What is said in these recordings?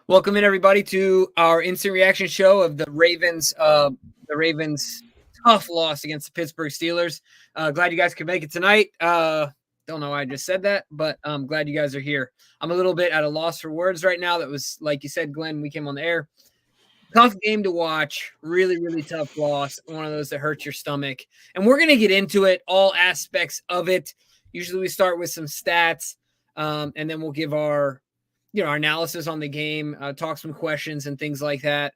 Welcome in everybody to our instant reaction show of the Ravens tough loss against the Pittsburgh Steelers. Glad you guys could make it tonight. Don't know why I just said that, but I'm glad you guys are here. I'm a little bit at a loss for words right now. That was, like you said, Glenn, we came on the air. Tough game to watch. Really, really tough loss. One of those that hurts your stomach. And we're going to get into it, all aspects of it. Usually we start with some stats, and then we'll give our analysis on the game, talk some questions and things like that.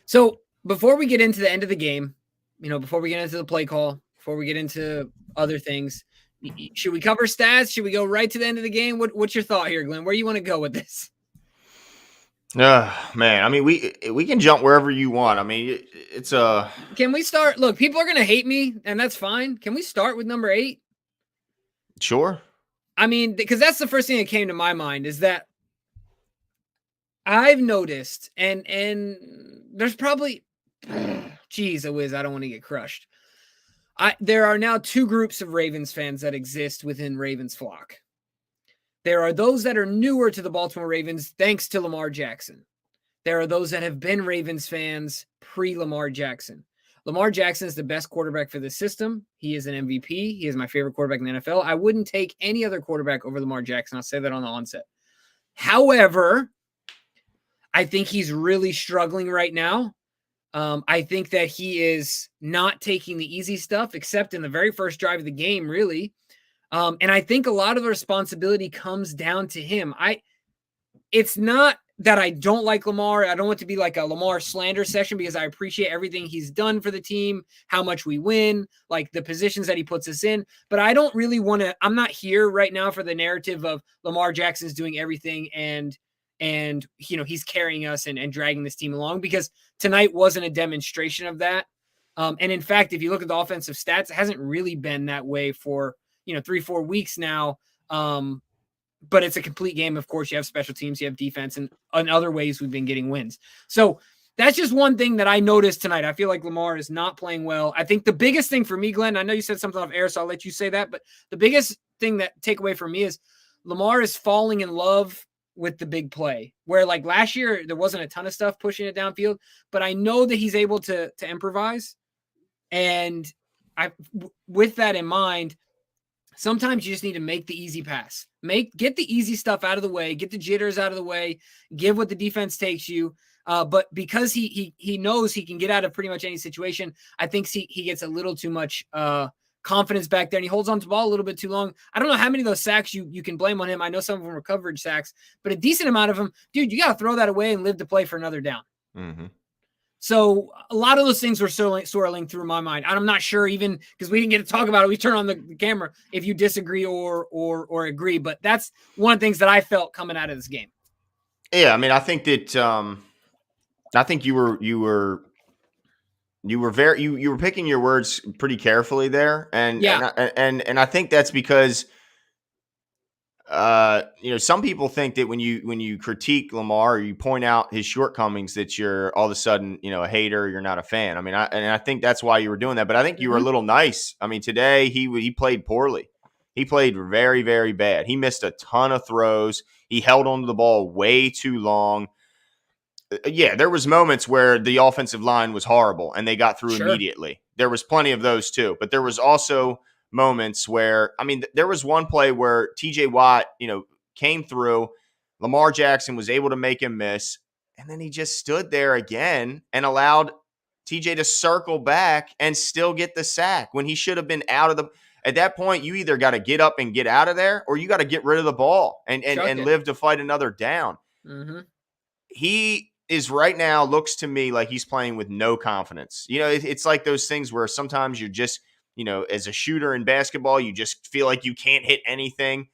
So before we get into the end of the game, before we get into the play call, before we get into other things, should we cover stats? Should we go right to the end of the game? What's your thought here, Glenn? Where do you want to go with this? Man, I mean, we can jump wherever you want. I mean, it's a. Can we start? Look, people are going to hate me, and that's fine. Can we start with number 8? Sure. I mean, because that's the first thing that came to my mind is that I've noticed, and there's probably, geez, whiz, I don't want to get crushed. There are now 2 groups of Ravens fans that exist within Ravens flock. There are those that are newer to the Baltimore Ravens thanks to Lamar Jackson. There are those that have been Ravens fans pre-Lamar Jackson. Lamar Jackson is the best quarterback for this system. He is an MVP. He is my favorite quarterback in the NFL. I wouldn't take any other quarterback over Lamar Jackson. I'll say that on the onset. However, I think he's really struggling right now. I think that he is not taking the easy stuff, except in the very first drive of the game, really. And I think a lot of the responsibility comes down to him. It's not that I don't like Lamar. I don't want it to be like a Lamar slander session because I appreciate everything he's done for the team, how much we win, like the positions that he puts us in. But I don't really want to, I'm not here right now for the narrative of Lamar Jackson's doing everything and he's carrying us and dragging this team along, because tonight wasn't a demonstration of that. And in fact, if you look at the offensive stats, it hasn't really been that way for 3-4 weeks now. But it's a complete game. Of course, you have special teams, you have defense, and in other ways we've been getting wins. So that's just one thing that I noticed tonight. I feel like Lamar is not playing well. I think the biggest thing for me, Glenn, I know you said something off air, so I'll let you say that, but the biggest thing that takeaway for me is Lamar is falling in love with the big play, where like last year there wasn't a ton of stuff pushing it downfield, but I know that he's able to improvise. And with that in mind, sometimes you just need to make the easy pass. Get the easy stuff out of the way, get the jitters out of the way, give what the defense takes you. But because he knows he can get out of pretty much any situation, I think he gets a little too much confidence back there, and he holds on to the ball a little bit too long. I don't know how many of those sacks you can blame on him. I know some of them were coverage sacks, but a decent amount of them, dude, you got to throw that away and live to play for another down. Mm-hmm. So a lot of those things were swirling through my mind. I'm not sure, even because we didn't get to talk about it. We turn on the camera if you disagree or agree. But that's one of the things that I felt coming out of this game. Yeah, I mean, I think that I think you were picking your words pretty carefully there, and I think that's because some people think that when you critique Lamar or you point out his shortcomings, that you're all of a sudden, a hater, you're not a fan. I mean, I think that's why you were doing that. But I think you were a little nice. I mean, today he played poorly. He played very, very bad. He missed a ton of throws. He held onto the ball way too long. Yeah, there was moments where the offensive line was horrible and they got through immediately. There was plenty of those too. But there was also moments where, I mean, there was one play where TJ Watt, came through. Lamar Jackson was able to make him miss. And then he just stood there again and allowed TJ to circle back and still get the sack when he should have been out of the. At that point, you either got to get up and get out of there, or you got to get rid of the ball and live to fight another down. Mm-hmm. He is right now, looks to me like he's playing with no confidence. It's like those things where sometimes you're just, as a shooter in basketball, you just feel like you can't hit anything.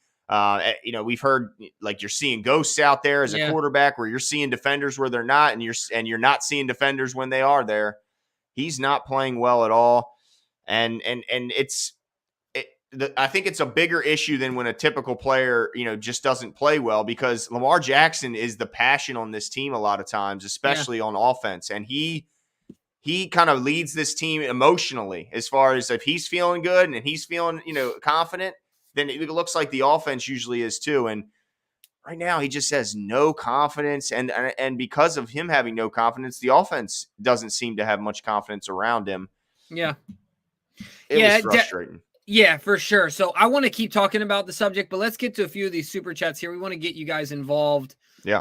We've heard like you're seeing ghosts out there as a quarterback, where you're seeing defenders where they're not, and you're not seeing defenders when they are there. He's not playing well at all, and I think it's a bigger issue than when a typical player, just doesn't play well, because Lamar Jackson is the passion on this team a lot of times, especially on offense. And he kind of leads this team emotionally, as far as if he's feeling good and he's feeling, confident, then it looks like the offense usually is too. And right now he just has no confidence, and because of him having no confidence, the offense doesn't seem to have much confidence around him. Yeah. It was frustrating. Yeah, for sure. So I want to keep talking about the subject, but let's get to a few of these super chats here. We want to get you guys involved. Yeah.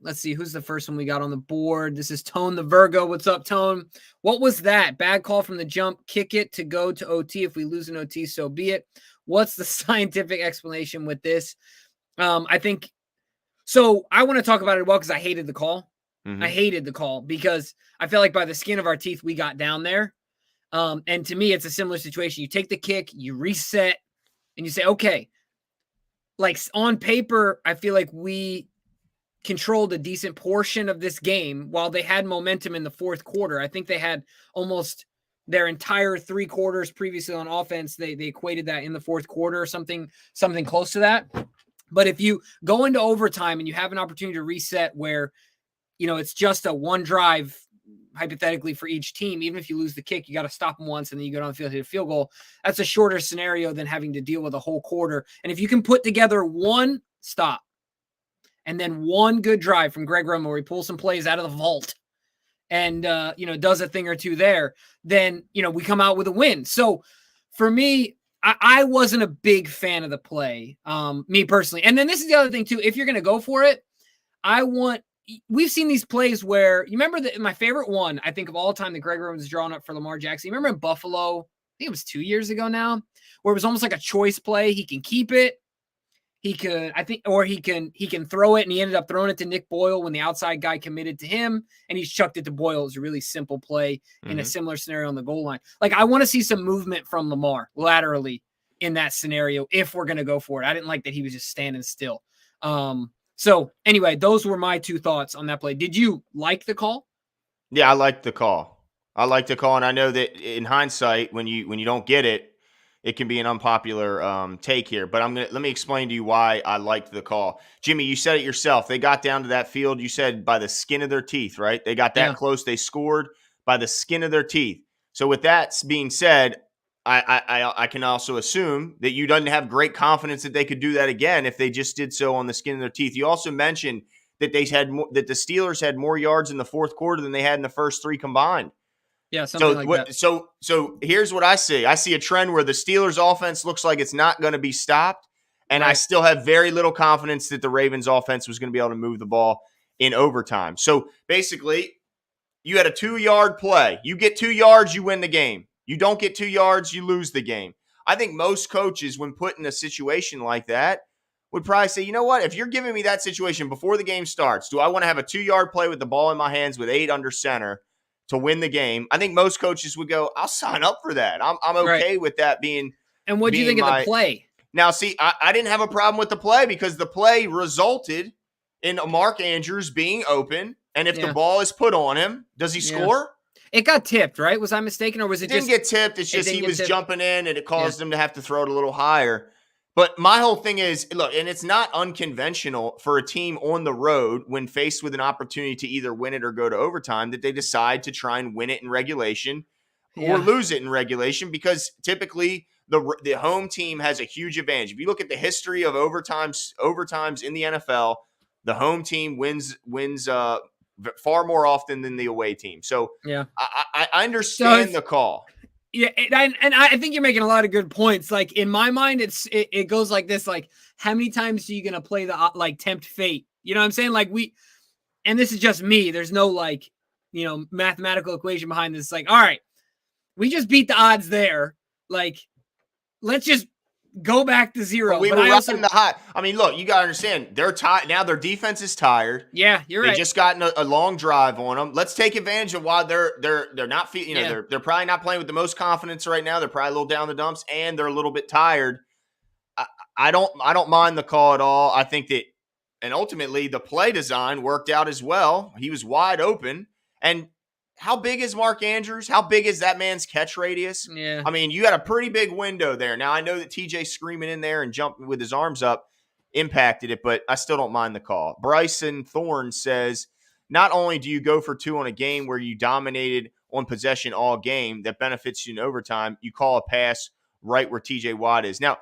Let's see who's the first one we got on the board. This is Tone the Virgo. What's up, Tone? What was that? Bad call from the jump. Kick it to go to OT. If we lose an OT, so be it. What's the scientific explanation with this? I think so. I want to talk about it well because I hated the call. Mm-hmm. I hated the call because I felt like by the skin of our teeth we got down there. And to me, it's a similar situation. You take the kick, you reset, and you say, okay, like on paper, I feel like we controlled a decent portion of this game while they had momentum in the fourth quarter. I think they had almost their entire 3 quarters previously on offense. They equated that in the fourth quarter or something close to that. But if you go into overtime and you have an opportunity to reset where, it's just a one drive hypothetically for each team, even if you lose the kick, you got to stop them once and then you go down the field, hit a field goal. That's a shorter scenario than having to deal with a whole quarter. And if you can put together one stop and then one good drive from Greg Romo where he pulls some plays out of the vault and, does a thing or two there, then, we come out with a win. So for me, I wasn't a big fan of the play, me personally. And then this is the other thing too. If you're going to go for it, we've seen these plays where you remember that my favorite one, I think of all time that Greg Roman was drawn up for Lamar Jackson. You remember in Buffalo, I think it was 2 years ago now, where it was almost like a choice play. He can keep it. He could, I think, or he can throw it, and he ended up throwing it to Nick Boyle when the outside guy committed to him, and he's chucked it to Boyle. It was a really simple play in a similar scenario on the goal line. Like, I want to see some movement from Lamar laterally in that scenario if we're going to go for it. I didn't like that he was just standing still. So anyway, those were my 2 thoughts on that play. Did you like the call? Yeah, I liked the call. And I know that in hindsight, when you don't get it, it can be an unpopular take here. But let me explain to you why I liked the call. Jimmy, you said it yourself. They got down to that field. You said by the skin of their teeth, right? They got that close. They scored by the skin of their teeth. So with that being said, I can also assume that you don't have great confidence that they could do that again if they just did so on the skin of their teeth. You also mentioned that the Steelers had more yards in the fourth quarter than they had in the first 3 combined. Yeah, something like that. So here's what I see. I see a trend where the Steelers offense looks like it's not going to be stopped, and I still have very little confidence that the Ravens offense was going to be able to move the ball in overtime. So basically, you had a 2-yard play. You get 2 yards, you win the game. You don't get 2 yards, you lose the game. I think most coaches, when put in a situation like that, would probably say, you know what, if you're giving me that situation before the game starts, do I want to have a 2-yard play with the ball in my hands with 8 under center to win the game? I think most coaches would go, I'll sign up for that. I'm okay with that being. And what do you think of the play? Now, see, I didn't have a problem with the play because the play resulted in Mark Andrews being open. And if the ball is put on him, does he score? It got tipped, right? Was I mistaken, or was it didn't get tipped? It's just he was jumping in, and it caused him to have to throw it a little higher. But my whole thing is, look, and it's not unconventional for a team on the road when faced with an opportunity to either win it or go to overtime that they decide to try and win it in regulation or lose it in regulation, because typically the home team has a huge advantage. If you look at the history of overtimes in the NFL, the home team wins far more often than the away team. So I understand the call. Yeah, and I think you're making a lot of good points. Like, in my mind, it goes like this: like, how many times are you gonna play the tempt fate? You know what I'm saying? Like, and this is just me. There's no mathematical equation behind this. It's like, all right, we just beat the odds there. Like, let's just go back to 0. But we were riding the hot. I mean, look, you got to understand, they're tired. Now their defense is tired. Yeah, you're right. They just gotten a long drive on them. Let's take advantage of why they're not feeling, they're probably not playing with the most confidence right now. They're probably a little down the dumps, and they're a little bit tired. I don't mind the call at all. I think that, and ultimately the play design worked out as well. He was wide open. And how big is Mark Andrews? How big is that man's catch radius? Yeah. I mean, you had a pretty big window there. Now, I know that TJ screaming in there and jumping with his arms up impacted it, but I still don't mind the call. Bryson Thorne says, not only do you go for 2 on a game where you dominated on possession all game that benefits you in overtime, you call a pass right where TJ Watt is. Now,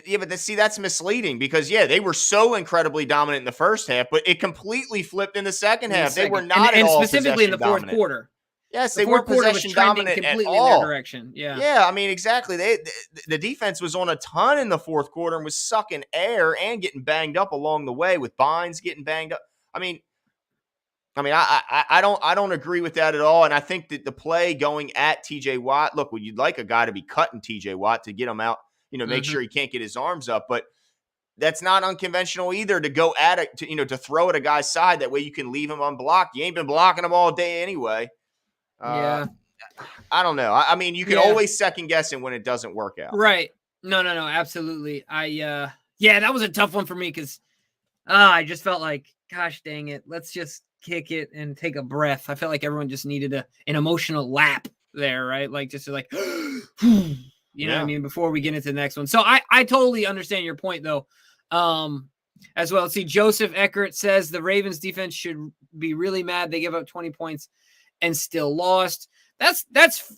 Yeah, but see, that's misleading because they were so incredibly dominant in the first half, but it completely flipped in the second half. They were not at and all specifically in the possession fourth dominant. quarter. Yes, The they fourth weren't quarter was possession trending dominant at completely in their all. direction. Yeah. Yeah, I mean, exactly. The defense was on a ton in the fourth quarter and was sucking air and getting banged up along the way with Bynes getting banged up. I don't agree with that at all. And I think that the play going at TJ Watt, look, you'd like a guy to be cutting TJ Watt to get him out, make sure he can't get his arms up. But that's not unconventional either to go at it, to throw at a guy's side. That way you can leave him unblocked. You ain't been blocking him all day anyway. Yeah. I don't know. I mean, you can always second guess it when it doesn't work out. Right. No, absolutely. That was a tough one for me because I just felt like, gosh dang it, let's just kick it and take a breath. I felt like everyone just needed an emotional lap there, right? Like just like, you know what I mean, before we get into the next one. So I totally understand your point though. As well. See, Joseph Eckert says the Ravens defense should be really mad. They give up 20 points and still lost. That's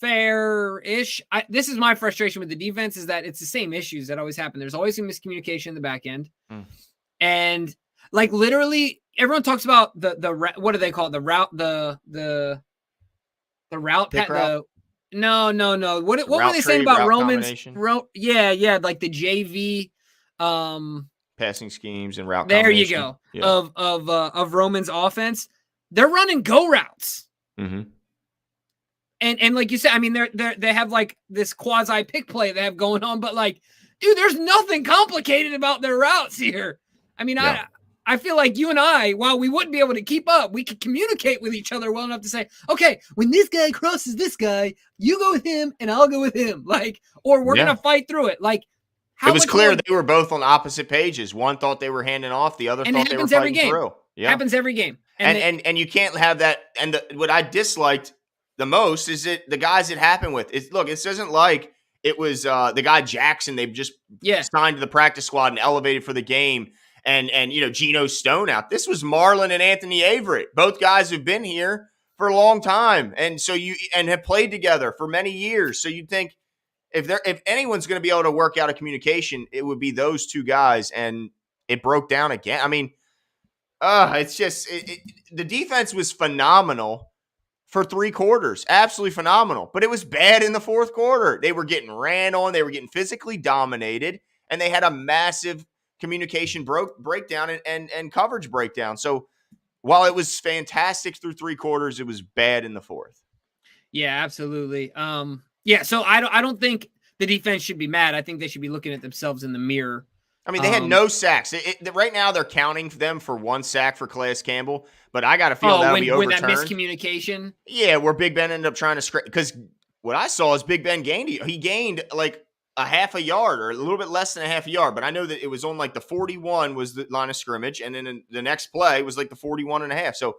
fair-ish. This is my frustration with the defense is that it's the same issues that always happen. There's always a miscommunication in the back end. And like literally everyone talks about the what do they call it? The route, the route path. No. What were they saying about Roman's route? Yeah, like the JV passing schemes and route. There you go. Yeah. Of Roman's offense. They're running go routes. Mm-hmm. And like you said, I mean, they have like this quasi pick play they have going on, but like, dude, there's nothing complicated about their routes here. I mean, I feel like you and I, while we wouldn't be able to keep up, we could communicate with each other well enough to say, okay, when this guy crosses this guy, you go with him and I'll go with him. Like, or we're going to fight through it. Like, it was clear they were both on opposite pages. One thought they were handing off, the other thought they were fighting through. Yeah. Happens every game. And you can't have that. And what I disliked the most is that the guys it happened with. Look, this isn't like it was the guy Jackson they've just signed to the practice squad and elevated for the game. And Geno Stone out. This was Marlon and Anthony Averett. Both guys who've been here for a long time, and have played together for many years. So you'd think if anyone's going to be able to work out a communication, it would be those two guys. And it broke down again. I mean, it's just the defense was phenomenal for 3 quarters, absolutely phenomenal. But it was bad in the fourth quarter. They were getting ran on. They were getting physically dominated, and they had a massive communication breakdown and coverage breakdown. So while it was fantastic through 3 quarters, it was bad in the fourth. Yeah, absolutely. So I don't think the defense should be mad. I think they should be looking at themselves in the mirror. I mean, they had no sacks. Right now, they're counting them for 1 sack for Calais Campbell, but I got to feel that'll be overturned. When that miscommunication? Yeah, where Big Ben ended up trying to scrape. Because what I saw is Big Ben gained like a half a yard or a little bit less than a half a yard. But I know that it was on like the 41 was the line of scrimmage. And then the next play was like the 41 and a half. So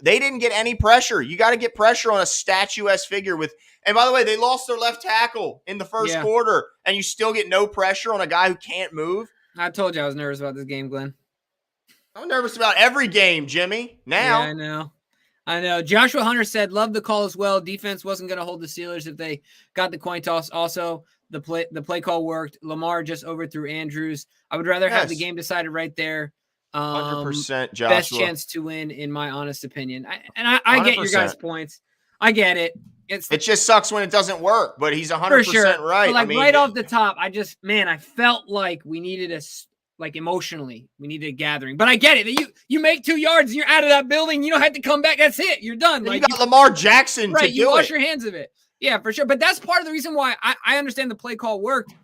they didn't get any pressure. You got to get pressure on a statuesque figure with. And by the way, they lost their left tackle in the first quarter. And you still get no pressure on a guy who can't move. I told you I was nervous about this game, Glenn. I'm nervous about every game, Jimmy. Now. Yeah, I know. Joshua Hunter said, love the call as well. Defense wasn't going to hold the Steelers if they got the coin toss. Also, the play call worked. Lamar just overthrew Andrews. I would rather have the game decided right there. 100%, Joshua. Best chance to win, in my honest opinion. I get your guys' points. I get it. It just sucks when it doesn't work, but he's 100% right. But right off the top, I felt like we needed emotionally, we needed a gathering. But I get it. You make 2 yards and you're out of that building. You don't have to come back. That's it. You're done. You got Lamar Jackson to do it. You wash your hands of it. Yeah, for sure. But that's part of the reason why I understand the play call worked.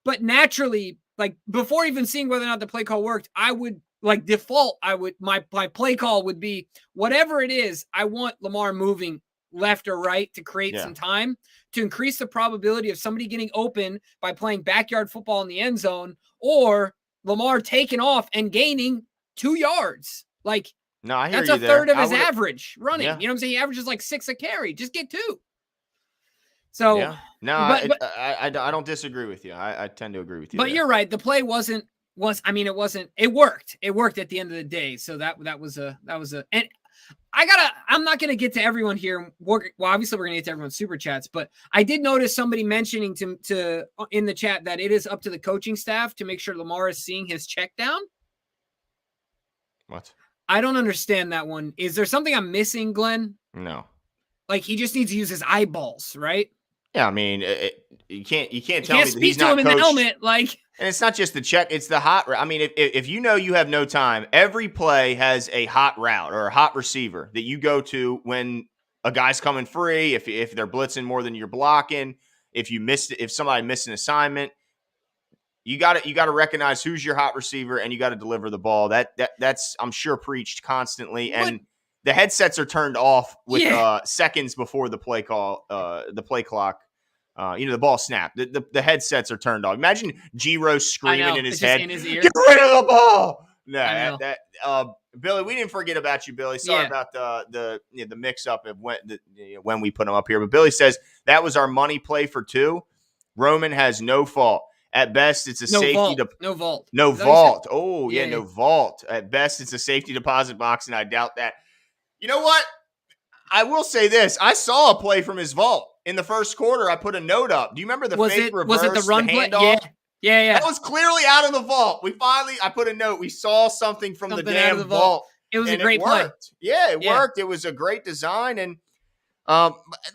But naturally, like before even seeing whether or not the play call worked, I would default. My play call would be whatever it is. I want Lamar moving left or right to create some time to increase the probability of somebody getting open by playing backyard football in the end zone, or Lamar taking off and gaining 2 yards. Like, no, I hear that's a third of his average running. You know what I'm saying? He averages like 6 a carry. Just get 2. So I don't disagree with you. I tend to agree with you. But you're right. The play wasn't. It worked. It worked at the end of the day. So that was a. And I'm not gonna get to everyone here. Well, obviously we're gonna get to everyone's super chats, but I did notice somebody mentioning to in the chat that it is up to the coaching staff to make sure Lamar is seeing his check down. What? I don't understand that one. Is there something I'm missing, Glenn? No. Like he just needs to use his eyeballs, right? Yeah, I mean, you can't tell me that speak he's to not him in coached. the helmet, like. And it's not just the check; it's the hot. I mean, if you know you have no time, every play has a hot route or a hot receiver that you go to when a guy's coming free. If they're blitzing more than you're blocking, if somebody missed an assignment, you got to recognize who's your hot receiver and you got to deliver the ball. That's I'm sure preached constantly, and the headsets are turned off with seconds before the play call, the play clock. The ball snap. The headsets are turned off. Imagine Giro screaming in his head, in his ear. "Get rid of the ball!" No, Billy, we didn't forget about you, Billy. Sorry about the mix up of when we put him up here. But Billy says that was our money play for 2. Roman has no fault. At best, it's a safety. No vault. No vault. Oh, yeah, no vault. At best, it's a safety deposit box, and I doubt that. You know what? I will say this. I saw a play from his vault. In the first quarter, I put a note up. Do you remember the fake reverse? Was it the run play? Yeah. That was clearly out of the vault. I put a note. We saw something from the damn vault. It was a great play. Yeah, it worked. It was a great design. And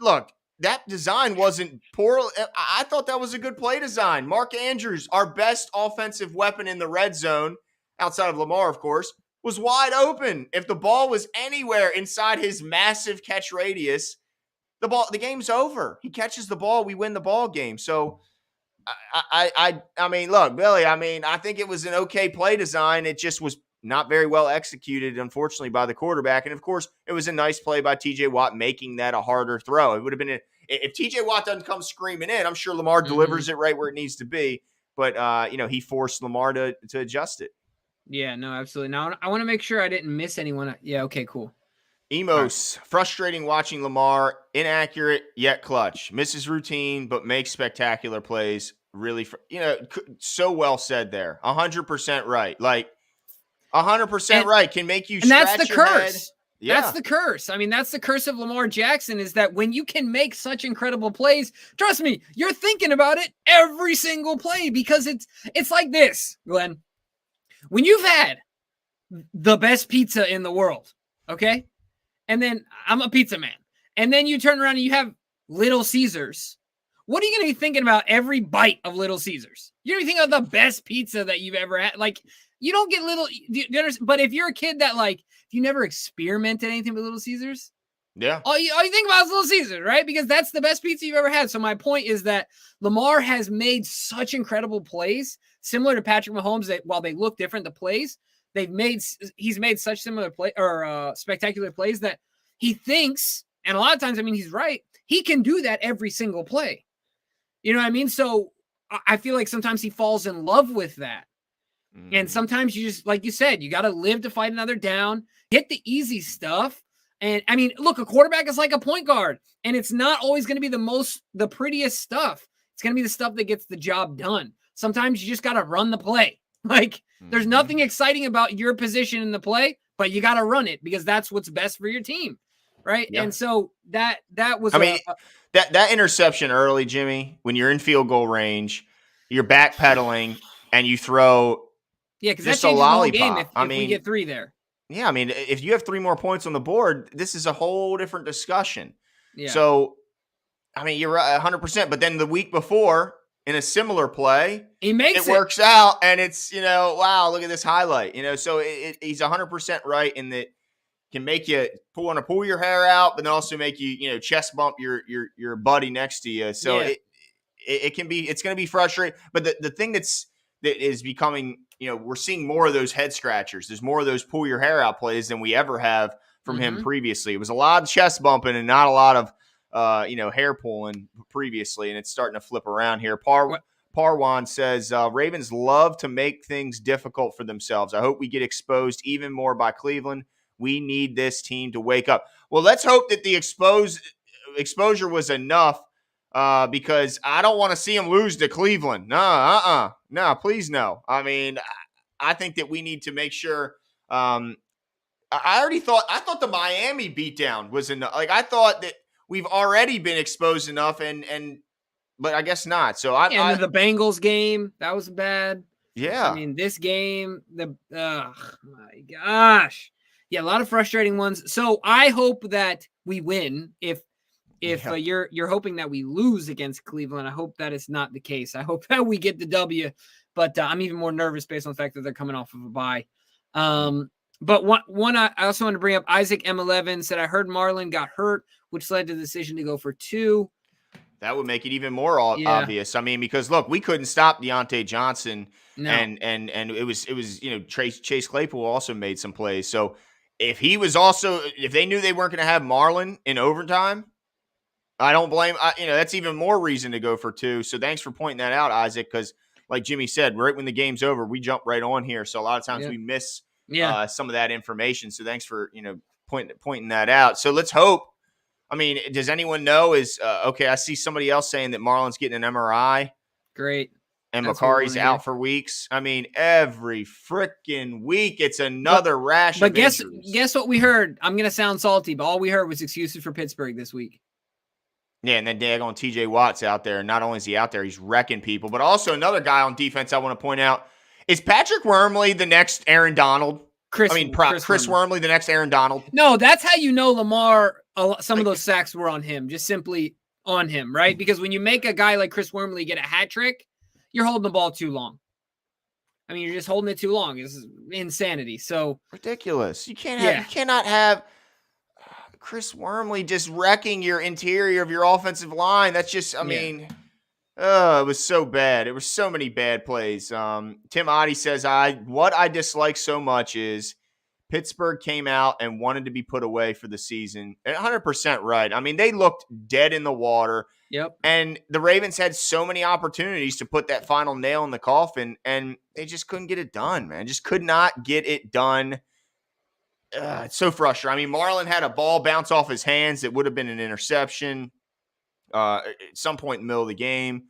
look, that design wasn't poor. I thought that was a good play design. Mark Andrews, our best offensive weapon in the red zone, outside of Lamar, of course, was wide open. If the ball was anywhere inside his massive catch radius, the game's over. He catches the ball, we win the ball game. So, I mean, look, Billy. I mean, I think it was an okay play design. It just was not very well executed, unfortunately, by the quarterback. And of course, it was a nice play by T.J. Watt making that a harder throw. It would have been if T.J. Watt doesn't come screaming in. I'm sure Lamar delivers it right where it needs to be. But he forced Lamar to adjust it. Yeah, no, absolutely. Now I want to make sure I didn't miss anyone. Yeah, okay, cool. Emos, frustrating watching Lamar, inaccurate yet clutch. Misses routine, but makes spectacular plays. Really, so well said there. 100% right. Like, 100% right. Can make you scratch that's the your curse. Head. Yeah. That's the curse. I mean, that's the curse of Lamar Jackson is that when you can make such incredible plays, trust me, you're thinking about it every single play because it's like this, Glenn. When you've had the best pizza in the world, okay? And then I'm a pizza man. And then you turn around and you have Little Caesars. What are you going to be thinking about every bite of Little Caesars? You're going to be thinking about the best pizza that you've ever had. Like, you don't get little, do you understand? But if you're a kid that if you never experimented anything with Little Caesars, all you think about is Little Caesars, right? Because that's the best pizza you've ever had. So my point is that Lamar has made such incredible plays, similar to Patrick Mahomes, that while they look different, the plays he's made such similar spectacular plays that he thinks, and a lot of times, I mean, he's right. He can do that every single play. You know what I mean? So I feel like sometimes he falls in love with that. And sometimes you just, like you said, you got to live to fight another down, hit the easy stuff. And I mean, look, a quarterback is like a point guard, and it's not always going to be the prettiest stuff. It's going to be the stuff that gets the job done. Sometimes you just got to run the play. There's nothing exciting about your position in the play, but you got to run it because that's what's best for your team. Right. Yeah. And so that was, that interception early, Jimmy, when you're in field goal range, you're backpedaling and you throw. Yeah. Cause that changes the whole game if we get 3 there. Yeah. I mean, if you have 3 more points on the board, this is a whole different discussion. Yeah. So, I mean, you're right 100%, but then the week before, in a similar play, it works out, and it's, wow, look at this highlight. So he's 100% right in that can make you pull your hair out, but then also make you, chest bump your buddy next to you. So it's going to be frustrating. But the thing that is becoming, we're seeing more of those head scratchers. There's more of those pull your hair out plays than we ever have from him previously. It was a lot of chest bumping and not a lot of hair pulling previously, and it's starting to flip around here. Parwan says, Ravens love to make things difficult for themselves. I hope we get exposed even more by Cleveland. We need this team to wake up. Well, let's hope that the exposure was enough because I don't want to see them lose to Cleveland. No, please no. I mean, I think that we need to make sure I thought the Miami beatdown was enough. Like, I thought that we've already been exposed enough, but I guess not. So And then the Bengals game, that was bad. I yeah. mean, this game, my gosh. Yeah, a lot of frustrating ones. So I hope that we win. If you're hoping that we lose against Cleveland, I hope that is not the case. I hope that we get the W, but I'm even more nervous based on the fact that they're coming off of a bye. But one I also want to bring up, Isaac M11 said, I heard Marlon got hurt, which led to the decision to go for 2. That would make it even more obvious. I mean, because look, we couldn't stop Deontay Johnson, and it was Chase Claypool also made some plays. So if they knew they weren't going to have Marlon in overtime, I don't blame. That's even more reason to go for 2. So thanks for pointing that out, Isaac. Because like Jimmy said, right when the game's over, we jump right on here. So a lot of times we miss some of that information. So thanks for pointing that out. So let's hope. I mean, does anyone know? Okay, I see somebody else saying that Marlon's getting an MRI. Great. And Macari's out for weeks. I mean, every freaking week it's another rash of injuries. But guess what we heard? I'm going to sound salty, but all we heard was excuses for Pittsburgh this week. Yeah, and then daggone TJ Watt's out there. Not only is he out there, he's wrecking people. But also another guy on defense I want to point out. Is Patrick Wormley the next Aaron Donald? Chris Wormley the next Aaron Donald? No, that's how you know Lamar, some of those sacks were on him. Just simply on him, right? Because when you make a guy like Chris Wormley get a hat trick, you're holding the ball too long. I mean, you're just holding it too long. This is insanity. So ridiculous. You cannot have Chris Wormley just wrecking your interior of your offensive line. That's just, it was so bad. There were so many bad plays. Tim Oddie says, what I dislike so much is Pittsburgh came out and wanted to be put away for the season. 100% right. I mean, they looked dead in the water. Yep. And the Ravens had so many opportunities to put that final nail in the coffin, and they just couldn't get it done, man. Just could not get it done. It's so frustrating. I mean, Marlon had a ball bounce off his hands that would have been an interception at some point in the middle of the game.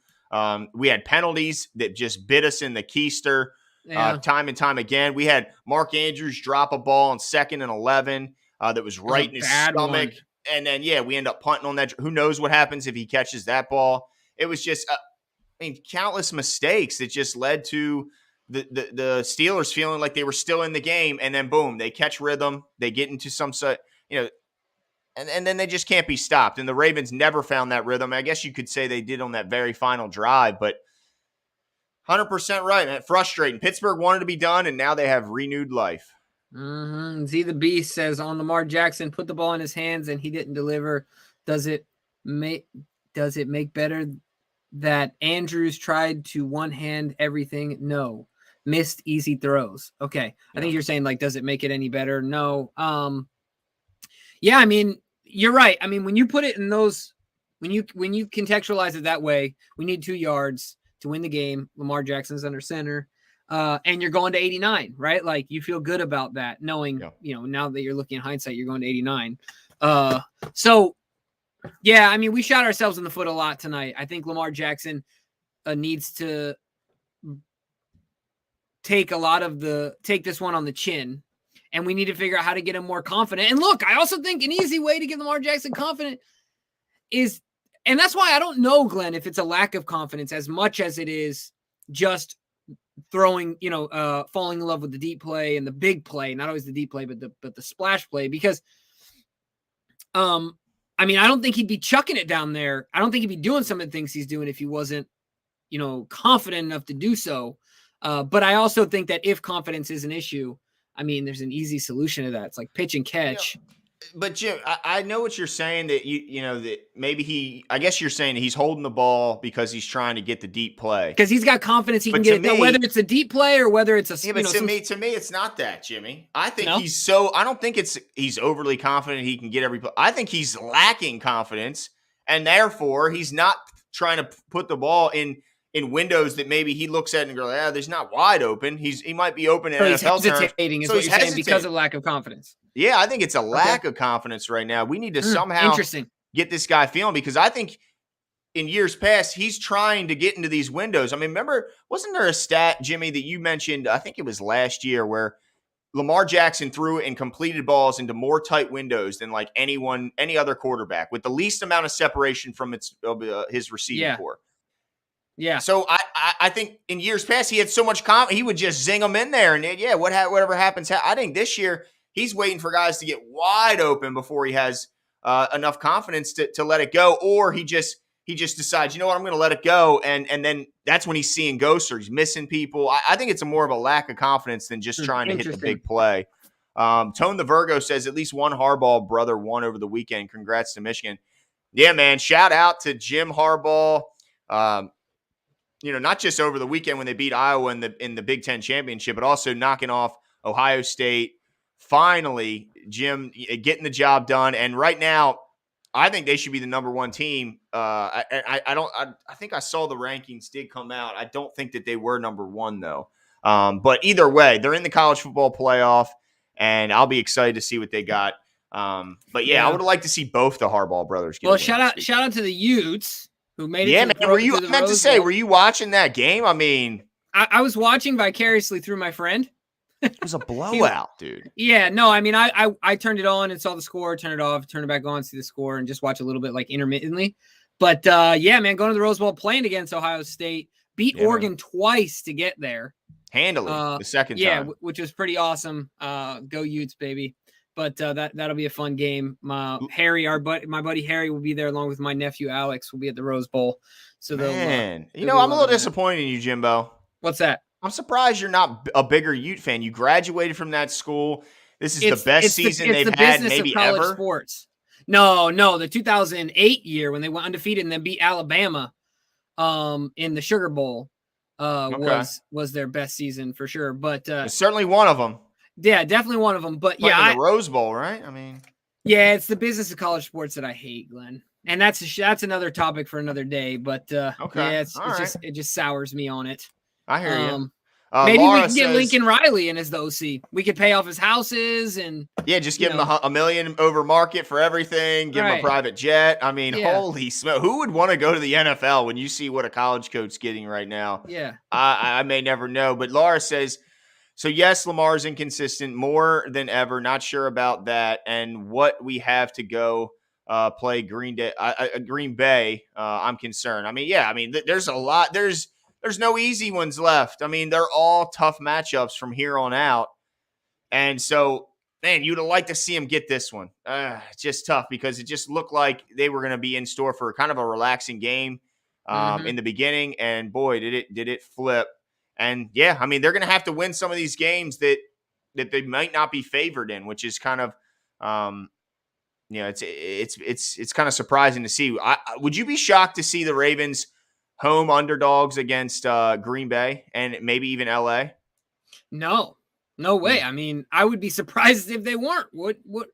We had penalties that just bit us in the keister time and time again. We had Mark Andrews drop a ball on 2nd and 11 that was right in his stomach. One. And then, we end up punting on that. Who knows what happens if he catches that ball? It was just, countless mistakes that just led to the Steelers feeling like they were still in the game. And then, boom, they catch rhythm. They get into some, and then they just can't be stopped. And the Ravens never found that rhythm. I guess you could say they did on that very final drive, but 100% right, man. Frustrating. Pittsburgh wanted to be done, and now they have renewed life. Z the Beast says on Lamar Jackson, put the ball in his hands and he didn't deliver. Does it make better that Andrews tried to one hand everything? No. Missed easy throws. Okay. I think you're saying, like, does it make it any better? No. Yeah, I mean, you're right. I mean, when you put it in those, when you contextualize it that way, we need 2 yards to win the game. Lamar Jackson's under center. And you're going to 89, right? Like, you feel good about that, knowing, now that you're looking in hindsight, you're going to 89. So, yeah, I mean, we shot ourselves in the foot a lot tonight. I think Lamar Jackson needs to take this one on the chin, and we need to figure out how to get him more confident. And look, I also think an easy way to get Lamar Jackson confident is, and that's why I don't know, Glenn, if it's a lack of confidence as much as it is just throwing, falling in love with the deep play and the big play, not always the deep play, but the splash play, because, I mean, I don't think he'd be chucking it down there. I don't think he'd be doing some of the things he's doing if he wasn't, confident enough to do so. But I also think that if confidence is an issue, I mean, there's an easy solution to that. It's like pitch and catch. But Jim, I know what you're saying, that that maybe I guess you're saying he's holding the ball because he's trying to get the deep play. Because he's got confidence he can get it done, whether it's a deep play or whether it's a to me, it's not that, Jimmy. I think I don't think he's overly confident he can get every play. I think he's lacking confidence, and therefore he's not trying to put the ball in windows that maybe he looks at and goes, there's not wide open. He might be open in NFL terms. He's hesitating is what you're saying, because of lack of confidence. Yeah, I think it's a lack of confidence right now. We need to somehow get this guy feeling, because I think in years past, he's trying to get into these windows. I mean, remember, wasn't there a stat, Jimmy, that you mentioned, I think it was last year, where Lamar Jackson threw and completed balls into more tight windows than like any other quarterback with the least amount of separation from his receiving Yeah. core. Yeah. So I think in years past he had so much confidence he would just zing them in there and whatever happens. I think this year he's waiting for guys to get wide open before he has enough confidence to let it go, or he just decides, you know what, I'm going to let it go, and then that's when he's seeing ghosts or he's missing people. I think it's more of a lack of confidence than just trying to hit the big play. Tone the Virgo says at least one Harbaugh brother won over the weekend. Congrats to Michigan. Yeah, man. Shout out to Jim Harbaugh. Not just over the weekend when they beat Iowa in the Big Ten championship, but also knocking off Ohio State. Finally, Jim getting the job done. And right now, I think they should be the number one team. I think I saw the rankings did come out. I don't think that they were number one though. But either way, they're in the college football playoff, and I'll be excited to see what they got. But yeah, I would like to see both the Harbaugh brothers get. Well, shout out to the Utes who made it. Yeah, man. Were you watching that game? I mean, I was watching vicariously through my friend. It was a blowout, dude. Yeah, no, I mean, I turned it on and saw the score, turned it off, turned it back on, see the score, and just watch a little bit like intermittently. But yeah, man, going to the Rose Bowl, playing against Ohio State, beat Oregon twice to get there. Handily, the second time. Yeah, which was pretty awesome. Go Utes, baby. But that'll be a fun game. Harry, my buddy Harry will be there along with my nephew Alex will be at the Rose Bowl. So man, I'm a little disappointed in you, Jimbo. What's that? I'm surprised you're not a bigger Ute fan. You graduated from that school. This is the best season they've had maybe ever. Sports. No, the 2008 year when they went undefeated and then beat Alabama in the Sugar Bowl was their best season for sure. But it's certainly one of them. Yeah, definitely one of them. But the Rose Bowl, right? I mean, yeah, it's the business of college sports that I hate, Glenn. And that's another topic for another day. But yeah, it just sours me on it. I hear you. Maybe Laura we can get Lincoln Riley in as the OC. We could pay off his houses and just give him $1 million over market for everything. Give him a private jet. I mean, holy smoke! Who would want to go to the NFL when you see what a college coach's getting right now? Yeah, I may never know, but Laura says, so yes, Lamar's inconsistent more than ever. Not sure about that, and what we have to go play Green Bay. I'm concerned. I mean, there's a lot. There's no easy ones left. I mean, they're all tough matchups from here on out. And so, man, you'd have liked to see him get this one. It's just tough because it just looked like they were going to be in store for kind of a relaxing game in the beginning. And boy, did it flip. And yeah, I mean, they're going to have to win some of these games that they might not be favored in, which is kind of, it's kind of surprising to see. Would you be shocked to see the Ravens home underdogs against Green Bay and maybe even LA? No way. I mean, I would be surprised if they weren't. What? Well,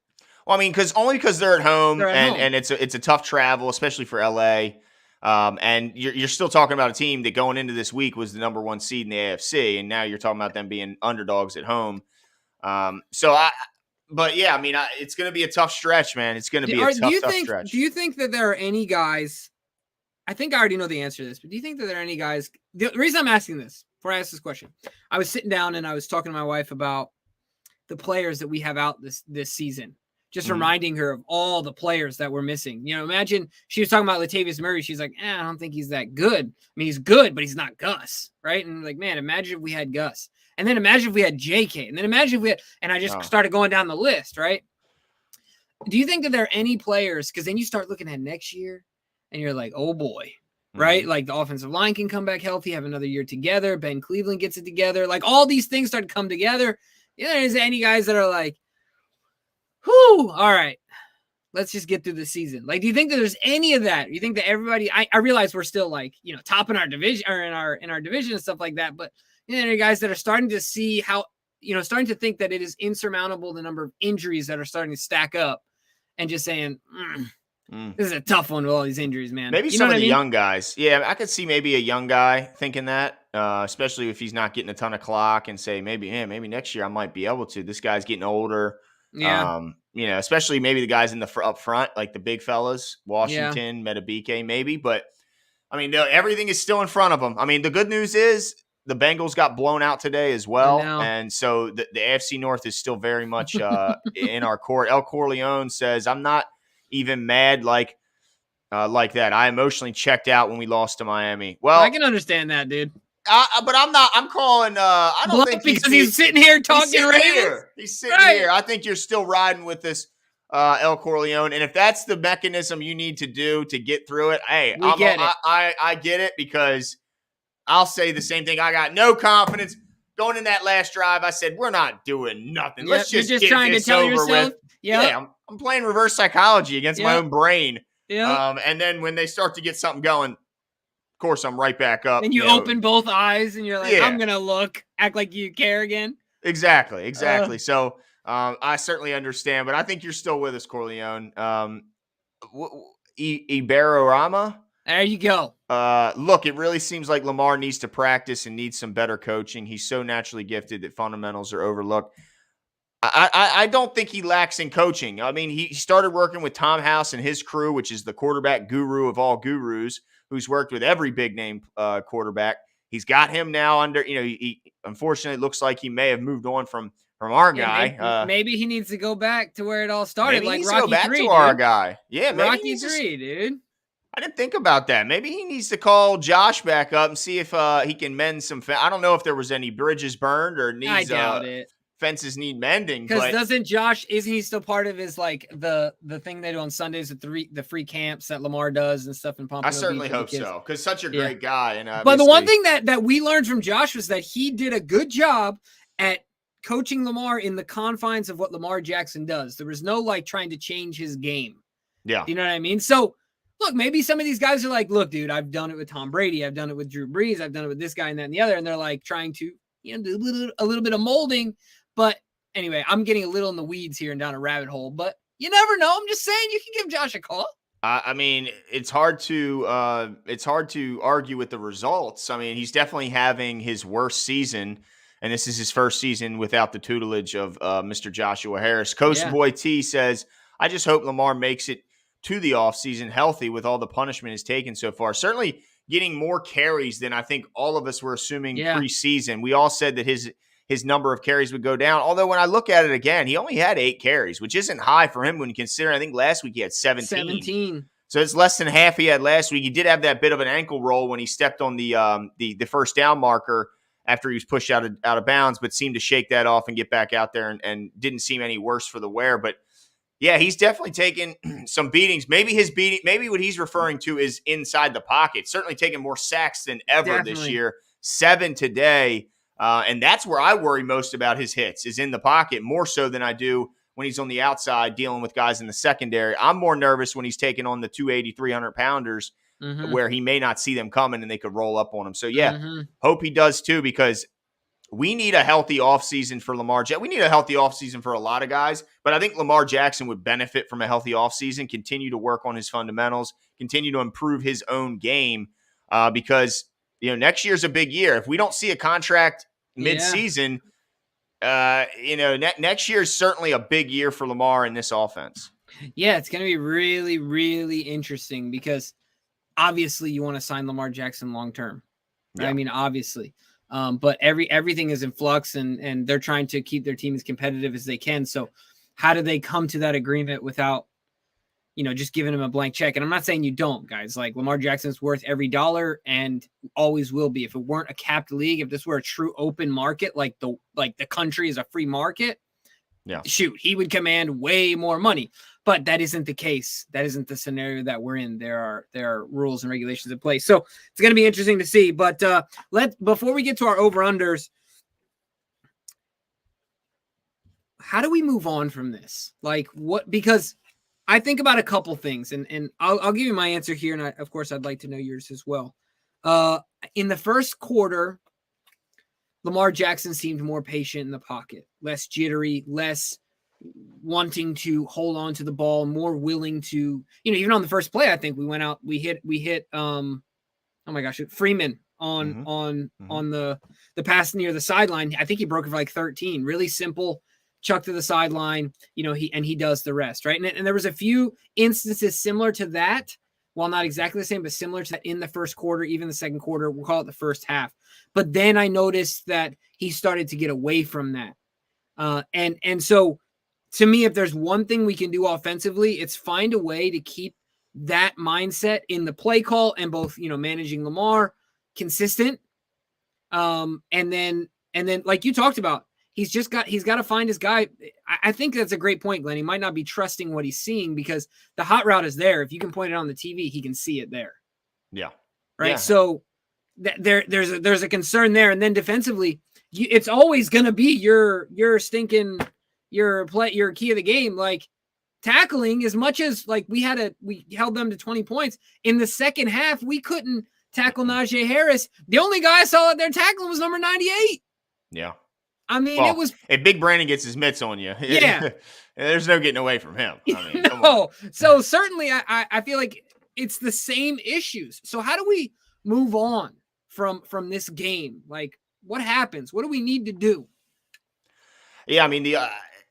I mean, because they're at home and it's a tough travel, especially for LA. And you're still talking about a team that going into this week was the number one seed in the AFC, and now you're talking about them being underdogs at home. But yeah, I mean, it's going to be a tough stretch, man. It's going to be a tough stretch. Do you think that there are any guys? I think I already know the answer to this, but do you think that there are any guys? The reason I'm asking this, before I ask this question, I was sitting down and I was talking to my wife about the players that we have out this season, just reminding her of all the players that we're missing. You know, imagine she was talking about Latavius Murray. She's like, I don't think he's that good. I mean, he's good, but he's not Gus, right? And like, man, imagine if we had Gus. And then imagine if we had JK. And then imagine if we had, and I just started going down the list, right? Do you think that there are any players, because then you start looking at next year, and you're like, oh boy, right? Like the offensive line can come back healthy, have another year together. Ben Cleveland gets it together. Like all these things start to come together. Is there any guys that are like, whew, all right, let's just get through the season. Like, do you think that there's any of that? You think that everybody, I realize we're still like, top in our division or in our division and stuff like that. But there are guys that are starting to see how, starting to think that it is insurmountable, the number of injuries that are starting to stack up and just saying, this is a tough one with all these injuries, man. Maybe some of the young guys. Yeah, I could see maybe a young guy thinking that, especially if he's not getting a ton of clock and say maybe next year I might be able to. This guy's getting older. Yeah. Especially maybe the guys in the up front, like the big fellas, Washington, Metabike, maybe. But I mean, everything is still in front of them. I mean, the good news is the Bengals got blown out today as I well. know. And so the AFC North is still very much in our court. El Corleone says, I'm not even mad like that. I emotionally checked out when we lost to Miami. Well, I can understand that, dude. but I'm not. I'm calling. I don't think he's sitting here talking Ravens. He's sitting here. I think you're still riding with this El Corleone, and if that's the mechanism you need to do to get through it, hey, I get it, because I'll say the same thing. I got no confidence going in that last drive. I said we're not doing nothing. Yep, Let's just you're just get trying this to tell over yourself. with. Yep. Yeah, I'm playing reverse psychology against my own brain. Yeah. And then when they start to get something going, of course, I'm right back up. And you open both eyes and you're like, I'm going to look, act like you care again. Exactly. So I certainly understand, but I think you're still with us, Corleone. Iberorama? There you go. Look, it really seems like Lamar needs to practice and needs some better coaching. He's so naturally gifted that fundamentals are overlooked. I don't think he lacks in coaching. I mean, he started working with Tom House and his crew, which is the quarterback guru of all gurus, who's worked with every big name quarterback. He's got him now under, he unfortunately looks like he may have moved on from our guy. Maybe he needs to go back to where it all started, like Rocky go back 3, to dude. our guy. Yeah, maybe Rocky 3, dude. I didn't think about that. Maybe he needs to call Josh back up and see if he can mend some. I don't know if there was any bridges burned or needs. I doubt it. Fences need mending. Because doesn't Josh, isn't he still part of his, like, the thing they do on Sundays, the free camps that Lamar does and stuff in Pompano Beach? I certainly hope so, because such a great guy. And but the one thing that we learned from Josh was that he did a good job at coaching Lamar in the confines of what Lamar Jackson does. There was no, like, trying to change his game. Yeah. You know what I mean? So, look, maybe some of these guys are like, look, dude, I've done it with Tom Brady. I've done it with Drew Brees. I've done it with this guy and that and the other. And they're, like, trying to, do a little bit of molding. But anyway, I'm getting a little in the weeds here and down a rabbit hole, but you never know. I'm just saying, you can give Josh a call. I mean, it's hard to argue with the results. I mean, he's definitely having his worst season, and this is his first season without the tutelage of Mr. Joshua Harris. Coast Boy T says, I just hope Lamar makes it to the offseason healthy with all the punishment he's taken so far. Certainly getting more carries than I think all of us were assuming preseason. We all said that his number of carries would go down. Although when I look at it again, he only had 8 carries, which isn't high for him when you consider, I think last week he had 17. So it's less than half he had last week. He did have that bit of an ankle roll when he stepped on the first down marker after he was pushed out of bounds, but seemed to shake that off and get back out there and didn't seem any worse for the wear. But yeah, he's definitely taken some beatings. Maybe what he's referring to is inside the pocket. Certainly taking more sacks than ever this year. 7 today. And that's where I worry most about his hits, is in the pocket, more so than I do when he's on the outside dealing with guys in the secondary. I'm more nervous when he's taking on the 280, 300-pounders where he may not see them coming and they could roll up on him. So, hope he does too, because we need a healthy offseason for Lamar Jackson. We need a healthy offseason for a lot of guys, but I think Lamar Jackson would benefit from a healthy offseason, continue to work on his fundamentals, continue to improve his own game because, next year's a big year. If we don't see a contract mid-season, next year is certainly a big year for Lamar in this offense. Yeah, it's going to be really, really interesting because obviously you want to sign Lamar Jackson long-term. Right? I mean, obviously. But everything is in flux and they're trying to keep their team as competitive as they can. So how do they come to that agreement without, just giving him a blank check? And I'm not saying you don't, guys. Like, Lamar Jackson's worth every dollar and always will be. If it weren't a capped league, if this were a true open market, like the country is a free market, shoot, he would command way more money. But that isn't the case. That isn't the scenario that we're in. There are rules and regulations in place. So it's going to be interesting to see. But before we get to our over-unders, how do we move on from this? Like, what? Because I think about a couple things, and I'll give you my answer here, and of course I'd like to know yours as well. In the first quarter, Lamar Jackson seemed more patient in the pocket, less jittery, less wanting to hold on to the ball, more willing to, even on the first play, I think we went out, we hit Freeman on the pass near the sideline. I think he broke it for like 13, really simple, chuck to the sideline, he does the rest. Right. And there was a few instances similar to that while not exactly the same, but similar to that in the first quarter, even the second quarter. We'll call it the first half. But then I noticed that he started to get away from that. And so to me, if there's one thing we can do offensively, it's find a way to keep that mindset in the play call and both, managing Lamar consistent. And then like you talked about, he's got to find his guy. I think that's a great point, Glenn. He might not be trusting what he's seeing because the hot route is there. If you can point it on the TV, he can see it there. Yeah. Right. Yeah. So there's a concern there. And then defensively, it's always going to be your key of the game. Like tackling, as much as like we held them to 20 points in the second half, we couldn't tackle Najee Harris. The only guy I saw out there tackling was number 98. Yeah. I mean, it was. If Big Brandon gets his mitts on you, yeah, there's no getting away from him. I mean, no. So certainly, I feel like it's the same issues. So how do we move on from this game? Like, what happens? What do we need to do? Yeah, I mean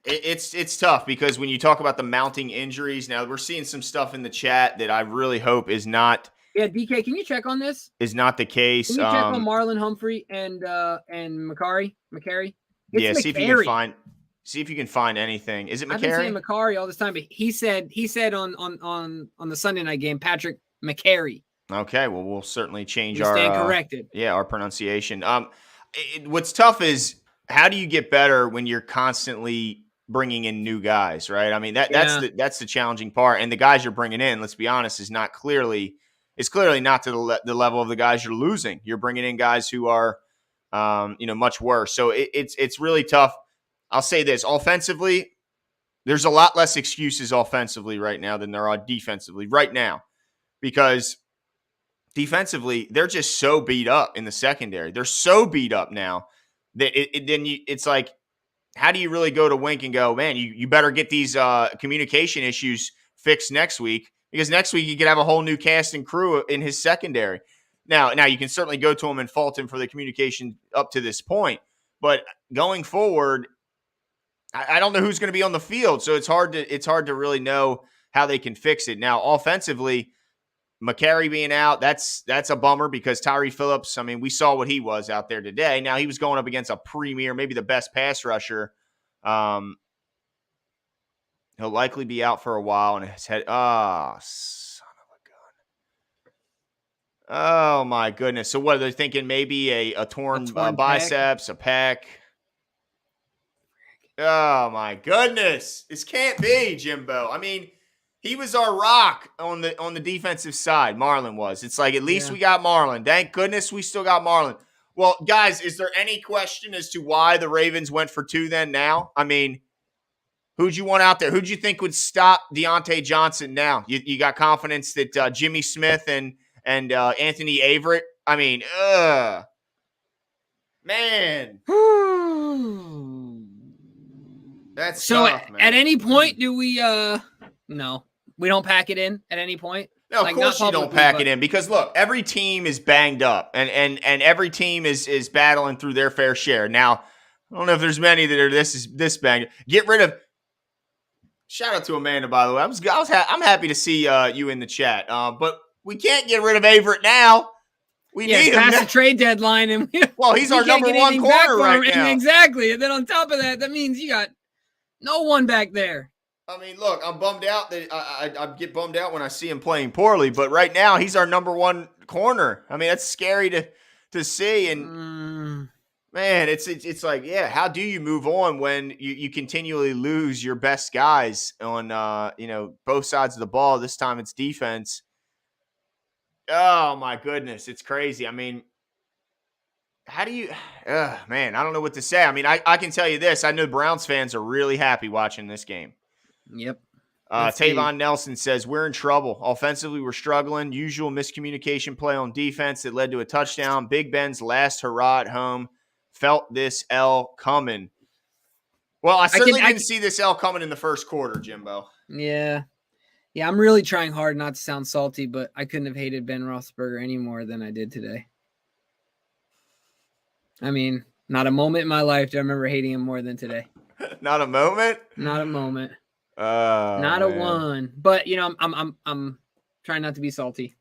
it's tough because when you talk about the mounting injuries, now we're seeing some stuff in the chat that I really hope is not. Yeah, DK, can you check on this? Is not the case. Can you check on Marlon Humphrey and McCary? Yeah, see if you can find anything. Is it McCary? I've been saying McCary all this time, but he said on the Sunday night game, Patrick McCary. Okay, well we'll certainly change stand corrected. Our pronunciation. What's tough is how do you get better when you're constantly bringing in new guys, right? I mean that's the challenging part, and the guys you're bringing in, let's be honest, is clearly not to the level of the guys you're losing. You're bringing in guys who are, much worse. So it's really tough. I'll say this: offensively, there's a lot less excuses offensively right now than there are defensively right now, because defensively they're just so beat up in the secondary. They're so beat up now that it's like, how do you really go to Wink and go, man, you better get these communication issues fixed next week, because next week you could have a whole new cast and crew in his secondary. Now you can certainly go to him and fault him for the communication up to this point, but going forward, I don't know who's going to be on the field, so it's hard to really know how they can fix it. Now, offensively, McCary being out, that's a bummer, because Tyree Phillips, I mean, we saw what he was out there today. Now he was going up against a premier, maybe the best pass rusher. He'll likely be out for a while, and his head. Oh, son of a gun! Oh my goodness! So what are they thinking? Maybe a torn biceps, a pec. Oh my goodness! This can't be, Jimbo. I mean, he was our rock on the defensive side. Marlon was. It's like, at least we got Marlon. Thank goodness we still got Marlon. Well, guys, is there any question as to why the Ravens went for two then now? I mean, who'd you want out there? Who'd you think would stop Deontay Johnson now? You got confidence that Jimmy Smith and Anthony Averett? I mean, man. That's so tough, man. At any point, do we no, we don't pack it in at any point? No, of course you don't pack it in, because look, every team is banged up, and every team is battling through their fair share. Now, I don't know if there's many that are this banged. Get rid of. Shout out to Amanda, by the way. I'm happy to see you in the chat. But we can't get rid of Averett now. We need him past the trade deadline, and he's our number one corner right now. Exactly, and then on top of that, that means you got no one back there. I mean, look, I'm bummed out that I get bummed out when I see him playing poorly, but right now he's our number one corner. I mean, that's scary to see, and man, it's like, how do you move on when you continually lose your best guys on both sides of the ball? This time it's defense. Oh my goodness, it's crazy. I mean, how do you man, I don't know what to say. I mean, I can tell you this. I know Browns fans are really happy watching this game. Yep. Tavon Nelson says, we're in trouble. Offensively, we're struggling. Usual miscommunication play on defense that led to a touchdown. Big Ben's last hurrah at home. Felt this L coming. Well, I certainly didn't see this L coming in the first quarter, Jimbo. Yeah. Yeah, I'm really trying hard not to sound salty, but I couldn't have hated Ben Roethlisberger any more than I did today. I mean, not a moment in my life do I remember hating him more than today. Not a moment? Not a moment. Not a one. But I'm Trying not to be salty.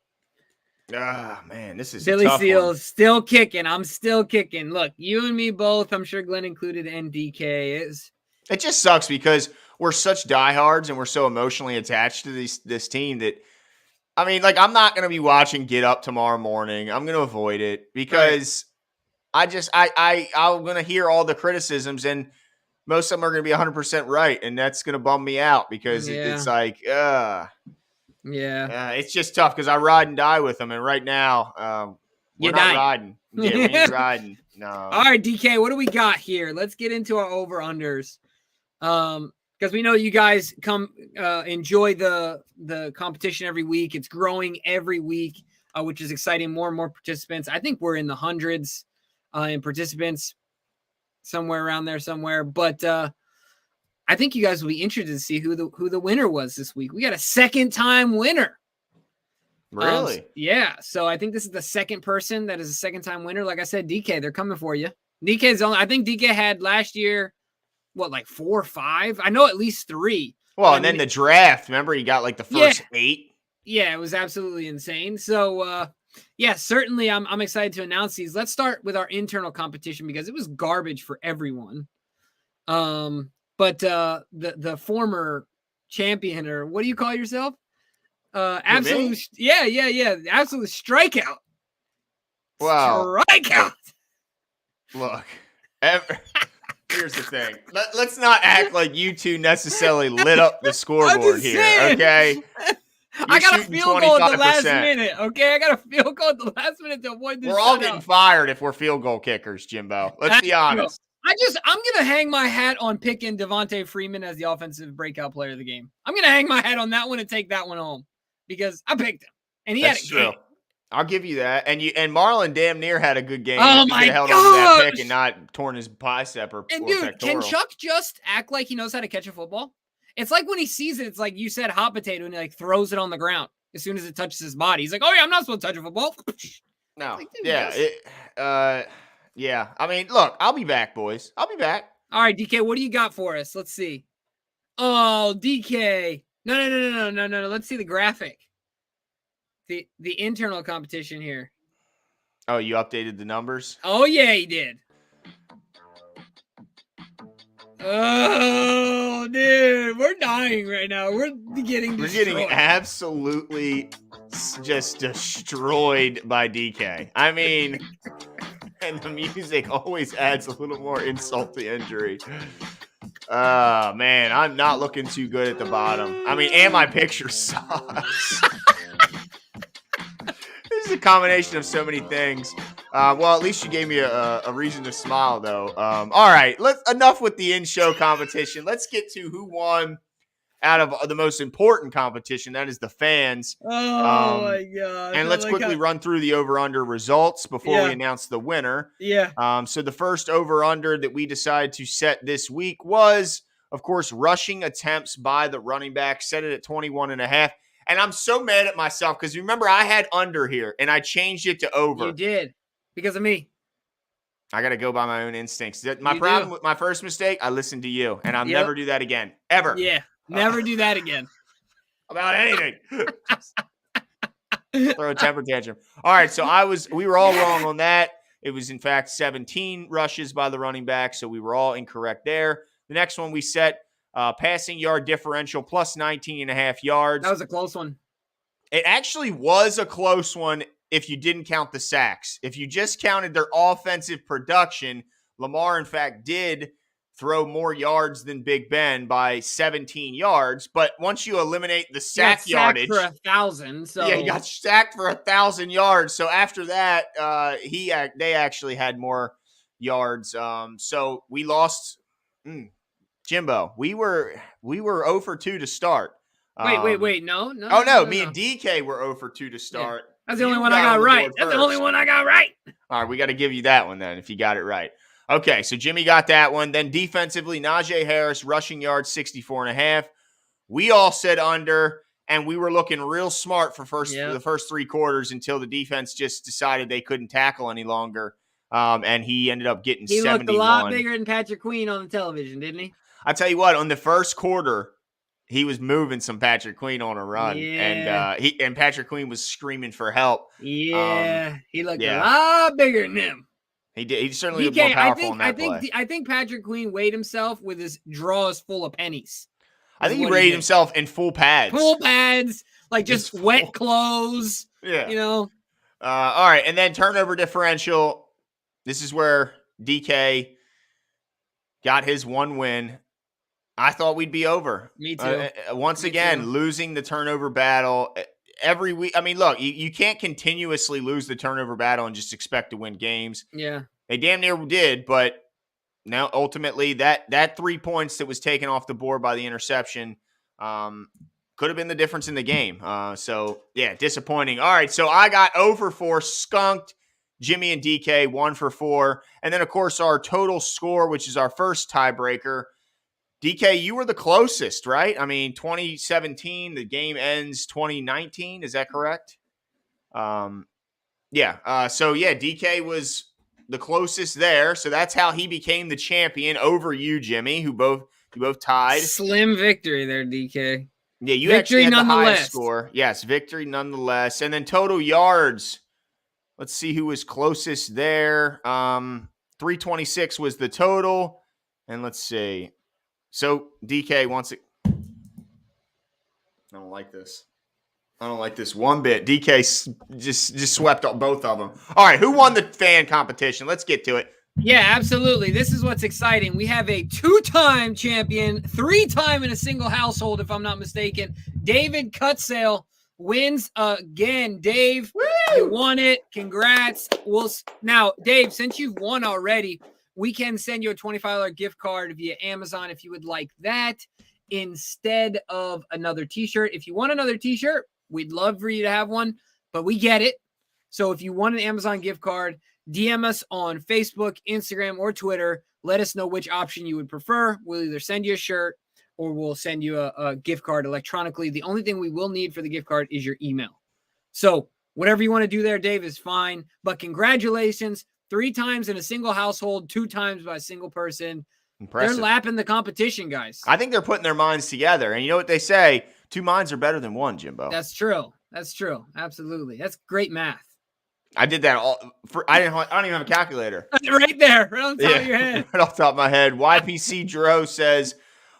Ah, man, this is Billy a tough Seal one. still kicking. I'm still kicking. Look, you and me both. I'm sure Glenn included, and DK is. It just sucks because we're such diehards and we're so emotionally attached to this team that, I mean, like, I'm not going to be watching Get Up tomorrow morning. I'm going to avoid it because I'm going to hear all the criticisms, and most of them are going to be 100% right, and that's going to bum me out because it's like, it's just tough because I ride and die with them, and right now, we're not riding. Yeah, we ain't riding. No. All right, DK, what do we got here? Let's get into our over-unders. Because we know you guys come enjoy the competition every week. It's growing every week, which is exciting. More and more participants. I think we're in the hundreds in participants, somewhere around there somewhere. But I think you guys will be interested to see who the winner was this week. We got a second-time winner. Really? Yeah. So I think this is the second person that is a second-time winner. Like I said, DK, they're coming for you. DK's only. I think DK had last year, like 4 or 5? I know at least 3. Well, and then the draft. Remember, he got like the first 8. Yeah, it was absolutely insane. So, certainly I'm excited to announce these. Let's start with our internal competition because it was garbage for everyone. But the former champion, or what do you call yourself? Absolute, absolute strikeout. Wow. Strikeout. Look, here's the thing. Let's not act like you two necessarily lit up the scoreboard here, okay? I got a field goal at the last minute, okay? I got a field goal at the last minute to avoid this. We're all getting fired if we're field goal kickers, Jimbo. Let's be honest. I'm going to hang my hat on picking Devontae Freeman as the offensive breakout player of the game. I'm going to hang my hat on that one and take that one home because I picked him. And he had a game. I'll give you that. And Marlon damn near had a good game. Oh, my God. Held on to that pick and not torn his bicep or dude, can Chuck just act like he knows how to catch a football? It's like when he sees it, it's like you said, hot potato, and he like throws it on the ground as soon as it touches his body. He's like, oh, yeah, I'm not supposed to touch a football. No. Like, yeah. I mean, look, I'll be back, boys. I'll be back. All right, DK, what do you got for us? Let's see. Oh, DK. No. Let's see the graphic. The internal competition here. Oh, you updated the numbers? Oh, yeah, he did. Oh, dude, we're dying right now. We're getting destroyed. We're getting absolutely just destroyed by DK. I mean, and the music always adds a little more insult to injury. Man, I'm not looking too good at the bottom. I mean, and my picture sucks. This is a combination of so many things. Well, at least you gave me a reason to smile, though. All right, enough with the in-show competition. Let's get to who won out of the most important competition. That is the fans. Oh, my God. And let's quickly run through the over-under results before we announce the winner. Yeah. So the first over-under that we decided to set this week was, of course, rushing attempts by the running back. Set it at 21.5. And I'm so mad at myself because remember, I had under here, and I changed it to over. You did. Because of me. I got to go by my own instincts. My problem with my first mistake, I listened to you, and I'll never do that again. Ever. Yeah, never do that again. About anything. Throw a temper tantrum. All right, so we were all wrong on that. It was, in fact, 17 rushes by the running back, so we were all incorrect there. The next one we set, passing yard differential plus 19.5 yards. That was a close one. It actually was a close one if you didn't count the sacks. If you just counted their offensive production, Lamar, in fact, did throw more yards than Big Ben by 17 yards. But once you eliminate the sack yardage, for 1,000. So yeah, he got sacked for 1,000 yards. So after that, they actually had more yards. So we lost. Jimbo, we were 0 for 2 to start. Wait. No. Oh, no. Me and DK were 0 for 2 to start. Yeah. That's the only one I got right. That's the only one I got right. All right, we got to give you that one then if you got it right. Okay, so Jimmy got that one. Then defensively, Najee Harris, rushing yards, 64.5. We all said under, and we were looking real smart for the first 3 quarters until the defense just decided they couldn't tackle any longer, and he ended up getting 71. He looked a lot bigger than Patrick Queen on the television, didn't he? I tell you what, on the first quarter, he was moving some Patrick Queen on a run, Yeah. and Patrick Queen was screaming for help. Yeah. He looked a Yeah. lot bigger than him. He did. He certainly looked DK, more powerful in that play. I think Patrick Queen weighed himself with his drawers full of pennies. I think he rated himself in full pads. Full pads, like just wet clothes. Yeah. You know. All right, and then turnover differential. This is where DK got his one win. I thought we'd be over. Me too. Once again, losing the turnover battle every week. I mean, look, you can't continuously lose the turnover battle and just expect to win games. Yeah. They damn near did, but now ultimately that 3 points that was taken off the board by the interception could have been the difference in the game. So, yeah, disappointing. All right, so I got 0 for 4, skunked. Jimmy and DK 1 for 4. And then, of course, our total score, which is our first tiebreaker. DK, you were the closest, right? I mean, 2017, the game ends 2019. Is that correct? Yeah. So, yeah, DK was the closest there. So that's how he became the champion over you, Jimmy, you both tied. Slim victory there, DK. Yeah, you actually had the highest score. Yes, victory nonetheless. And then total yards. Let's see who was closest there. 326 was the total. And let's see. So DK wants it. I don't like this. I don't like this one bit. DK just swept up both of them. All right, who won the fan competition? Let's get to it. Yeah, absolutely. This is what's exciting. We have a 2-time champion, 3-time in a single household, if I'm not mistaken. David Cutsale wins again. Dave, you won it. Congrats. Now, Dave, since you've won already, we can send you a $25 gift card via Amazon if you would like that instead of another t-shirt. If you want another t-shirt, we'd love for you to have one, but we get it. So if you want an Amazon gift card, DM us on Facebook, Instagram, or Twitter. Let us know which option you would prefer. We'll either send you a shirt or we'll send you a gift card electronically. The only thing we will need for the gift card is your email. So whatever you want to do there, Dave, is fine. But congratulations. 3 times in a single household, 2 times by a single person. Impressive. They're lapping the competition, guys. I think they're putting their minds together. And you know what they say? 2 minds are better than 1, Jimbo. That's true. That's true. Absolutely. That's great math. I did that I don't even have a calculator. Right there, right on top of your head. Right off the top of my head. YPC Dro says,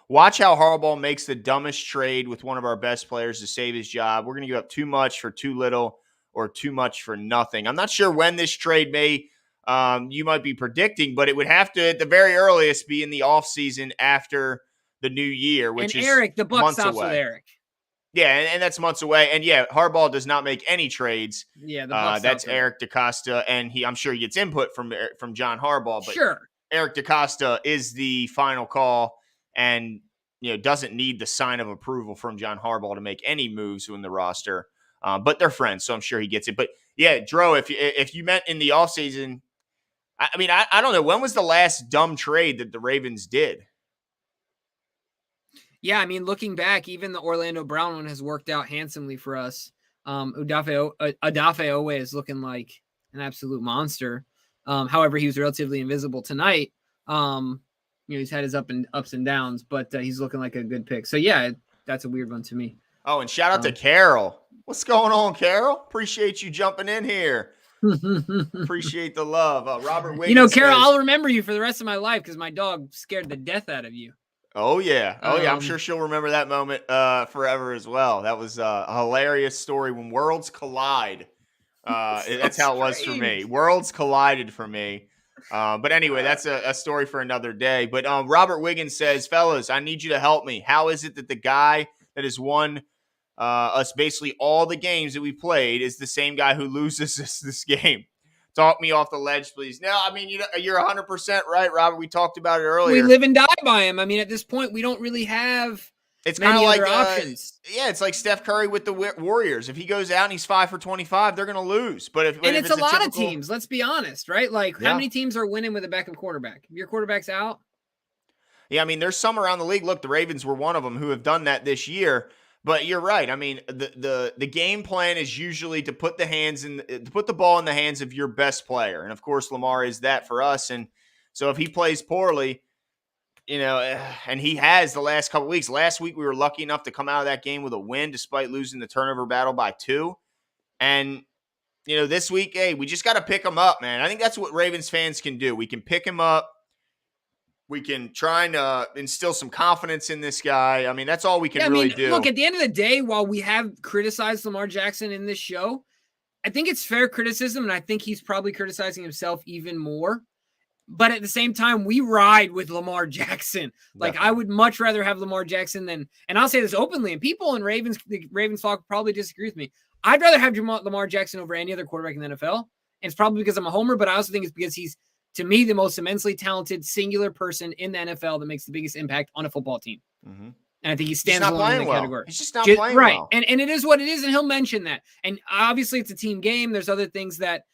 watch how Harbaugh makes the dumbest trade with one of our best players to save his job. We're going to give up too much for too little or too much for nothing. I'm not sure when this trade you might be predicting, but it would have to, at the very earliest, be in the offseason after the new year, which is Eric, the buck months stops away. with Eric. Yeah, and that's months away. And yeah, Harbaugh does not make any trades. Yeah, the buck that's stops Eric DaCosta, and I'm sure he gets input from John Harbaugh. But sure, Eric DaCosta is the final call, and doesn't need the sign of approval from John Harbaugh to make any moves in the roster. But they're friends, so I'm sure he gets it. But yeah, Dro, if you meant in the offseason, I mean, I don't know. When was the last dumb trade that the Ravens did? Yeah, I mean, looking back, even the Orlando Brown one has worked out handsomely for us. Odafe Owe is looking like an absolute monster. However, he was relatively invisible tonight. He's had his ups and downs, but he's looking like a good pick. So yeah, that's a weird one to me. Oh, and shout out to Carol. What's going on, Carol? Appreciate you jumping in here. Appreciate the love. Robert Wiggins. Carol, I'll remember you for the rest of my life because my dog scared the death out of you. Oh, yeah. I'm sure she'll remember that moment forever as well. That was a hilarious story when worlds collide. That's how it was for me. Worlds collided for me. But anyway, that's a story for another day. But Robert Wiggins says, fellas, I need you to help me. How is it that the guy that has won us basically all the games that we played is the same guy who loses us this game? Talk me off the ledge, please. No, I mean, you're 100% right, Robert. We talked about it earlier. We live and die by him. I mean, at this point, we don't really have many other options. Yeah, it's like Steph Curry with the Warriors. If he goes out and he's 5 for 25, they're going to lose. But if it's a lot of teams, let's be honest, right? Like, how many teams are winning with a backup quarterback? If your quarterback's out? Yeah, I mean, there's some around the league. Look, the Ravens were one of them who have done that this year. But you're right. I mean, the game plan is usually to put the ball in the hands of your best player, and of course, Lamar is that for us. And so, if he plays poorly, and he has the last couple weeks. Last week, we were lucky enough to come out of that game with a win despite losing the turnover battle by 2. And, this week, hey, we just got to pick him up, man. I think that's what Ravens fans can do. We can pick him up. We can try and instill some confidence in this guy. I mean, that's all we can really do. Look, at the end of the day, while we have criticized Lamar Jackson in this show, I think it's fair criticism, and I think he's probably criticizing himself even more. But at the same time, we ride with Lamar Jackson. Like, I would much rather have Lamar Jackson than, and I'll say this openly, and people in the Ravens flock probably disagree with me. I'd rather have Lamar Jackson over any other quarterback in the NFL. And it's probably because I'm a homer, but I also think it's because he's, to me, the most immensely talented singular person in the NFL that makes the biggest impact on a football team. Mm-hmm. And I think he stands alone in the category. He's just not playing right. well. And it is what it is, and he'll mention that. And obviously it's a team game. There's other things that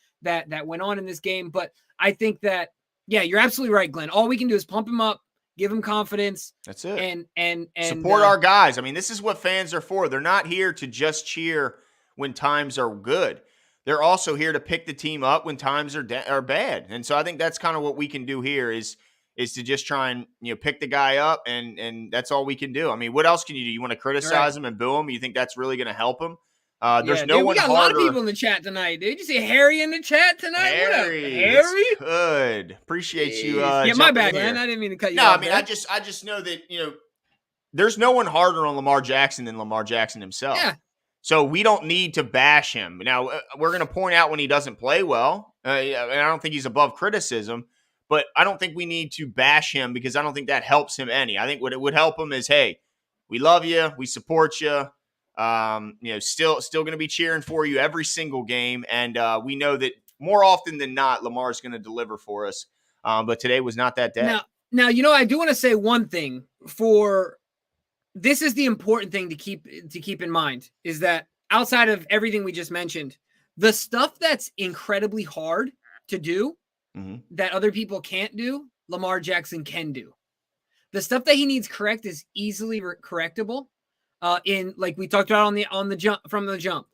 went on in this game. But I think that, yeah, you're absolutely right, Glenn. All we can do is pump him up, give him confidence. That's it. And support our guys. I mean, this is what fans are for. They're not here to just cheer when times are good. They're also here to pick the team up when times are bad. And so I think that's kind of what we can do here is to just try and pick the guy up, and that's all we can do. I mean, what else can you do? You want to criticize him and boo him? You think that's really going to help him? There's no one. We got harder. A lot of people in the chat tonight. Did you see Harry in the chat tonight? Harry, good. Appreciate you. Yeah, my bad, man. I didn't mean to cut you off. No, I mean, there. I just know that there's no one harder on Lamar Jackson than Lamar Jackson himself. Yeah. So we don't need to bash him. Now we're going to point out when he doesn't play well, and I don't think he's above criticism. But I don't think we need to bash him because I don't think that helps him any. I think what it would help him is, hey, we love you, we support you. Still going to be cheering for you every single game, and we know that more often than not, Lamar's going to deliver for us. But today was not that day. Now, I do want to say one thing. This is the important thing to keep in mind is that outside of everything we just mentioned, the stuff that's incredibly hard to do that other people can't do, Lamar Jackson can do. The stuff that he needs correct is easily correctable. In like we talked about on the jump from the jump,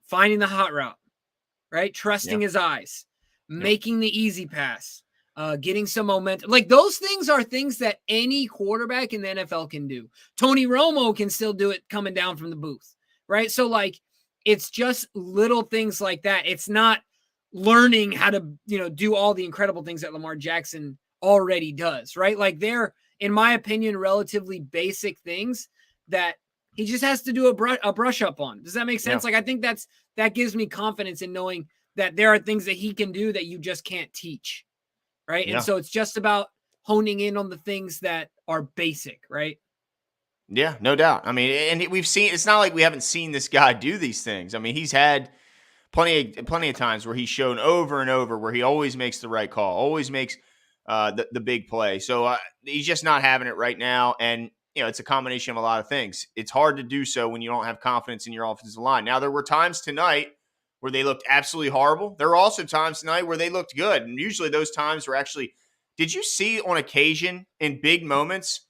finding the hot route, right? Trusting his eyes, making the easy pass, getting some momentum. Like those things are things that any quarterback in the NFL can do. Tony Romo can still do it coming down from the booth, right? So like it's just little things like that. It's not learning how to, do all the incredible things that Lamar Jackson already does, right? Like they're, in my opinion, relatively basic things that he just has to do a brush up on. Does that make sense? Yeah. Like, I think that gives me confidence in knowing that there are things that he can do that you just can't teach, right? Yeah. And so it's just about honing in on the things that are basic, right? Yeah, no doubt. I mean, and we've seen, it's not like we haven't seen this guy do these things. I mean, he's had plenty of times where he's shown over and over where he always makes the right call, always makes the big play. So he's just not having it right now. And, it's a combination of a lot of things. It's hard to do so when you don't have confidence in your offensive line. Now, there were times tonight where they looked absolutely horrible. There were also times tonight where they looked good. And usually those times were actually, did you see on occasion in big moments,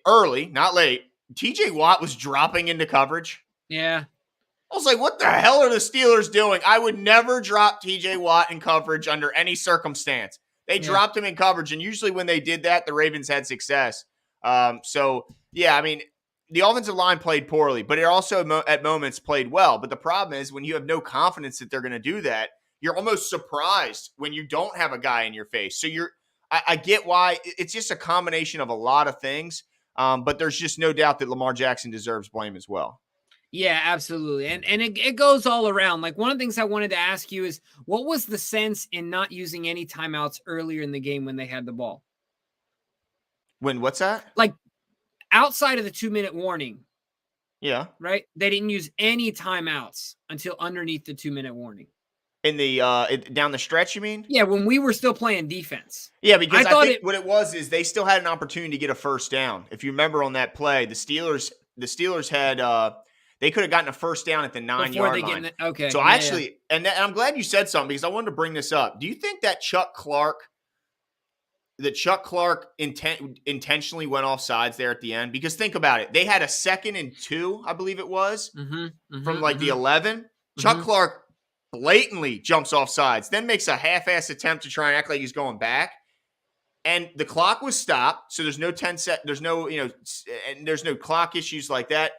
early, not late, TJ Watt was dropping into coverage? Yeah. I was like, what the hell are the Steelers doing? I would never drop TJ Watt in coverage under any circumstance. They dropped him in coverage. And usually when they did that, the Ravens had success. I mean, the offensive line played poorly, but it also at moments played well. But the problem is when you have no confidence that they're going to do that, you're almost surprised when you don't have a guy in your face. So I get why it's just a combination of a lot of things. But there's just no doubt that Lamar Jackson deserves blame as well. Yeah, absolutely. And it goes all around. Like one of the things I wanted to ask you is what was the sense in not using any timeouts earlier in the game when they had the ball? What's that? Like outside of the 2-minute warning. Yeah. Right? They didn't use any timeouts until underneath the 2-minute warning. In the down the stretch, you mean? Yeah, when we were still playing defense. Yeah, because I think what it was is they still had an opportunity to get a first down. If you remember on that play, the Steelers had they could have gotten a first down at the 9-yard line. Okay. So and I'm glad you said something because I wanted to bring this up. Do you think that Chuck Clark intentionally went off sides there at the end? Because think about it. They had a 2nd and 2, I believe it was, from the 11. Chuck Clark blatantly jumps off sides, then makes a half-ass attempt to try and act like he's going back. and the clock was stopped. So there's no 10 set. There's no, and there's no clock issues like that.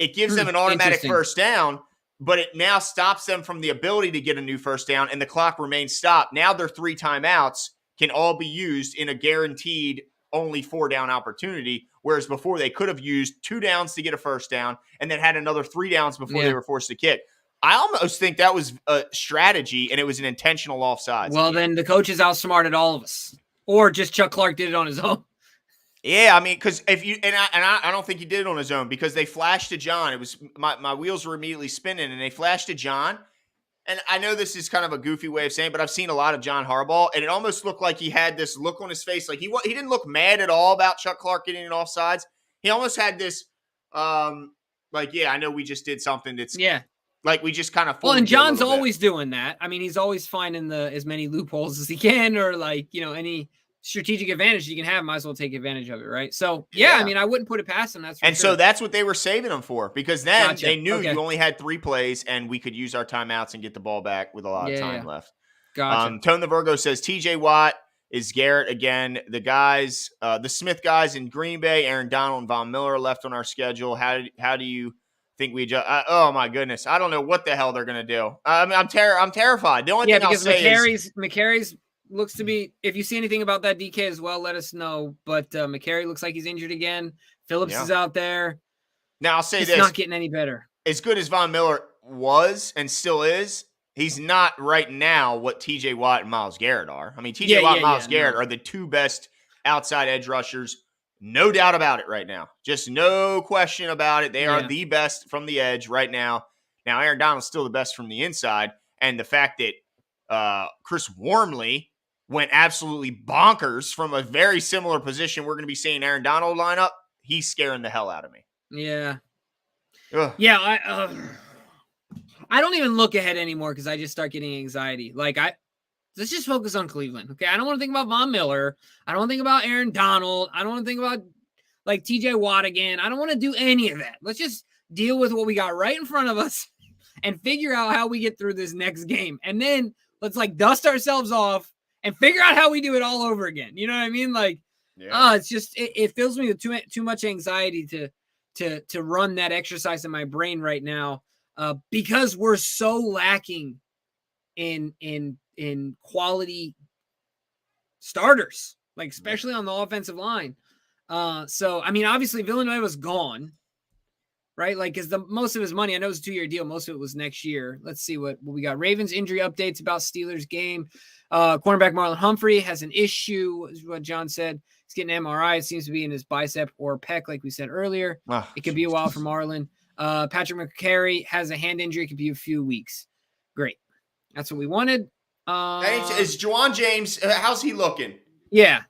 It gives them an automatic first down, but it now stops them from the ability to get a new first down, and the clock remains stopped. Now their 3 timeouts can all be used in a guaranteed only 4 down opportunity, whereas before they could have used 2 downs to get a first down and then had another 3 downs before they were forced to kick. I almost think that was a strategy, and it was an intentional offsides. Well, then the coaches outsmarted all of us, or just Chuck Clark did it on his own. Yeah, I mean, because if you I don't think he did it on his own, because they flashed to John. It was my wheels were immediately spinning, and they flashed to John. And I know this is kind of a goofy way of saying, but I've seen a lot of John Harbaugh, and it almost looked like he had this look on his face, like he didn't look mad at all about Chuck Clark getting it offsides. He almost had this, like, yeah, I know we just did something that's like we just kind of. Well, and John's always doing that. I mean, he's always finding as many loopholes as he can, or like any strategic advantage you can have, might as well take advantage of it, right? So I mean, I wouldn't put it past him. That's for sure. So that's what they were saving him for, because then they knew you only had 3 plays and we could use our timeouts and get the ball back with a lot of time left. Gotcha. Tone the Virgo says TJ Watt is Garrett again. The guys, the Smith guys in Green Bay, Aaron Donald and Von Miller are left on our schedule. How do you think we adjust? Oh my goodness, I don't know what the hell they're gonna do. I mean, I'm terrified. The only thing I'll say is McCary's looks to be, if you see anything about that DK as well, let us know. But McCary looks like he's injured again. Phillips is out there. Now, I'll say it's not getting any better. As good as Von Miller was and still is, he's not right now what TJ Watt and Myles Garrett are. I mean, TJ Watt and Myles Garrett are the 2 best outside edge rushers. No doubt about it right now. Just no question about it. They are the best from the edge right now. Now, Aaron Donald's still the best from the inside. And the fact that Chris Wormley went absolutely bonkers from a very similar position we're going to be seeing Aaron Donald line up, he's scaring the hell out of me. Yeah. Ugh. Yeah, I don't even look ahead anymore because I just start getting anxiety. Like, let's just focus on Cleveland, okay? I don't want to think about Von Miller. I don't want to think about Aaron Donald. I don't want to think about, like, TJ Watt again. I don't want to do any of that. Let's just deal with what we got right in front of us and figure out how we get through this next game. And then let's, like, dust ourselves off and figure out how we do it all over again. You know what I mean? Like, it's just, it fills me with too much anxiety to run that exercise in my brain right now, because we're so lacking in quality starters, like especially on the offensive line. So, I mean, obviously Villanueva's gone, right? Like, because most of his money, I know it's a 2-year deal. Most of it was next year. Let's see what we got. Ravens injury updates about Steelers game. Cornerback Marlon Humphrey has an issue, is what John said. He's getting an MRI. It seems to be in his bicep or pec, like we said earlier. It could be a while for Marlon. Patrick McCary has a hand injury. It could be a few weeks. Great. That's what we wanted. Is Juwan James, how's he looking? Yeah.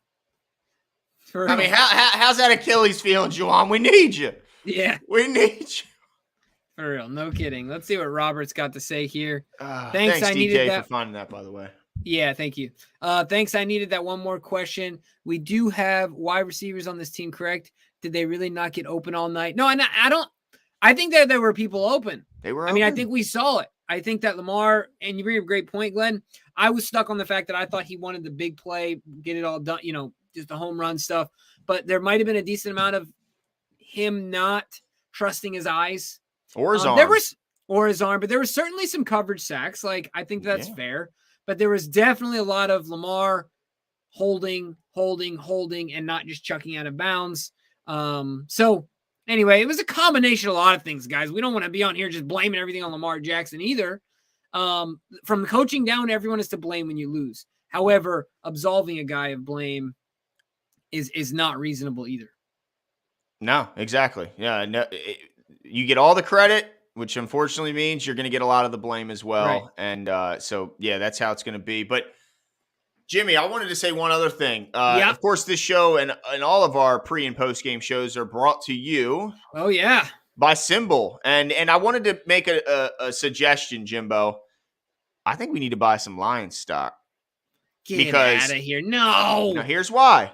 I mean, how's that Achilles feeling, Juwan? We need you. Yeah. We need you. For real. No kidding. Let's see what Robert's got to say here. Thanks, I needed DK, for finding that, by the way. Yeah, thank you. Thanks. I needed that. One more question. We do have wide receivers on this team, correct? Did they really not get open all night? No, I don't. I think that there were people open. They were open. I mean, I think we saw it. I think that Lamar, and you bring up a great point, Glenn. I was stuck on the fact that I thought he wanted the big play, get it all done, just the home run stuff. But there might have been a decent amount of him not trusting his eyes. Or his arm. Or his arm. But there was certainly some coverage sacks. Like, I think that's fair. But there was definitely a lot of Lamar holding, and not just chucking out of bounds. So anyway, it was a combination of a lot of things, guys. We don't want to be on here just blaming everything on Lamar Jackson either. From the coaching down, everyone is to blame when you lose. However, absolving a guy of blame is not reasonable either. No, exactly. Yeah, no, you get all the credit, which unfortunately means you're going to get a lot of the blame as well. Right. And so, that's how it's going to be. But Jimmy, I wanted to say one other thing. Of course, this show and all of our pre and post game shows are brought to you. Oh yeah, by Symbol. And I wanted to make a suggestion, Jimbo. I think we need to buy some Lions stock. Get out of here! No. Now here's why.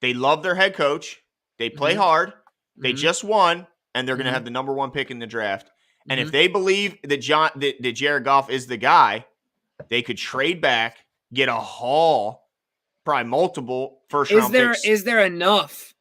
They love their head coach. They play hard. They just won, and they're going to have the number 1 pick in the draft. And if they believe that Jared Goff is the guy, they could trade back, get a haul, probably multiple first-round picks. Is there enough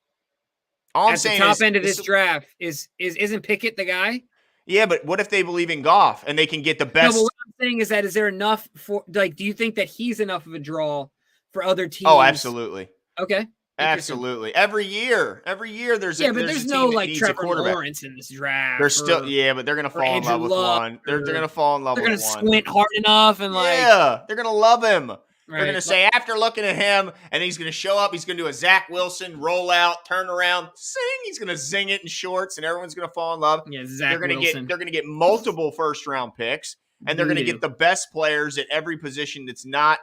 All I'm at the saying top is, end of this draft? Isn't Pickett the guy? yeah, but what if they believe in Goff and they can get the No, best? but what I'm saying is that is there enough for do you think that he's enough of a draw for other teams? Oh, absolutely. Okay. Absolutely. Every year there's but there's there's a no team that like needs Trevor a quarterback. Lawrence in this draft. They're still but they're gonna fall in love with one. They're gonna fall in love with one. They're gonna squint hard enough and they're gonna love him. right, They're gonna say after looking at him, and he's gonna show up. He's gonna do a Zach Wilson roll out, turn around, sing. He's gonna zing it in shorts, and everyone's gonna fall in love. Yeah, Zach Wilson. They're gonna get multiple first round picks, and they're gonna get the best players at every position that's not.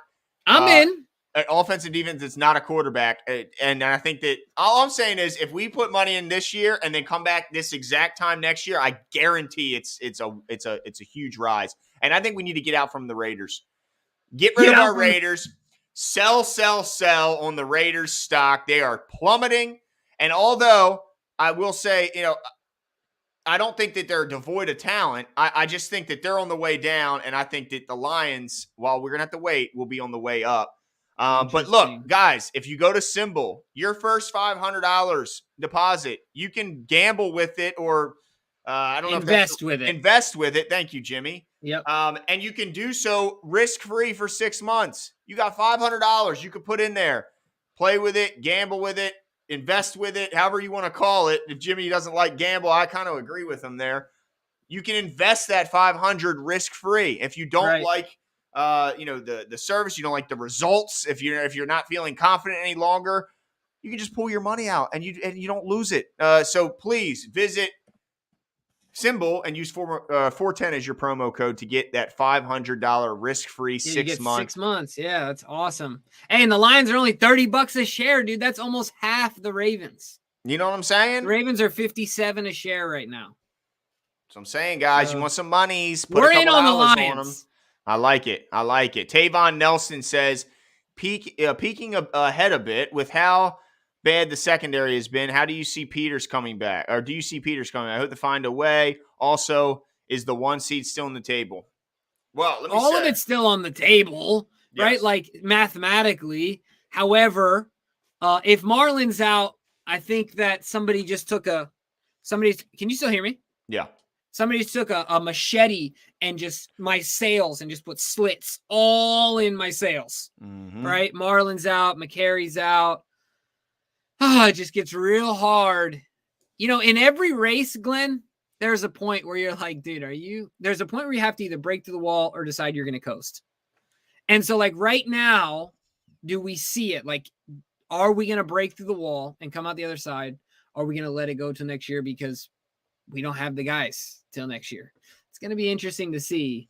I'm in. Offensive defense that's not a quarterback, and I think that all I'm saying is if we put money in this year and then come back this exact time next year, I guarantee it's a huge rise. And I think we need to get out from the Raiders. Get rid of our Raiders. Sell on the Raiders stock. They are plummeting. And although I will say, I don't think that they're devoid of talent. I just think that they're on the way down, and I think that the Lions, while we're gonna have to wait, will be on the way up. But look, guys, if you go to Symbol, your first $500 deposit, you can gamble with it or I don't know. Invest with it. Invest with it. Thank you, Jimmy. Yep. And you can do so risk-free for 6 months. You got $500 you could put in there. Play with it, gamble with it, invest with it, however you want to call it. If Jimmy doesn't like gamble, I kind of agree with him there. You can invest that $500 risk-free. If you don't like the service, you don't like the results, if you're not feeling confident any longer, you can just pull your money out and you don't lose it. So please visit Symbol and use 410 as your promo code to get that $500 risk-free 6 months. 6 months. Yeah, that's awesome. Hey, and the Lions are only $30 a share, dude. That's almost half the Ravens. You know what I'm saying? The Ravens are 57 a share right now. So I'm saying, guys, you want some monies? We're in on the Lions. I like it. Tavon Nelson says, peeking ahead a bit with how bad the secondary has been. How do you see Peters coming back? Or do you see Peters coming back? I hope to find a way. Also, is the 1 seed still on the table? Well, let me all of it's still on the table, right? Yes. Like mathematically. However, if Marlon's out, I think that somebody took can you still hear me? Yeah. Somebody took a machete and just my sails and just put slits all in my sails, right? Marlon's out, McCary's out. It just gets real hard. In every race, Glenn, there's a point where you're like, dude, there's a point where you have to either break through the wall or decide you're going to coast. And so like right now, do we see it? Like, are we going to break through the wall and come out the other side? Or are we going to let it go till next year because we don't have the guys till next year? It's going to be interesting to see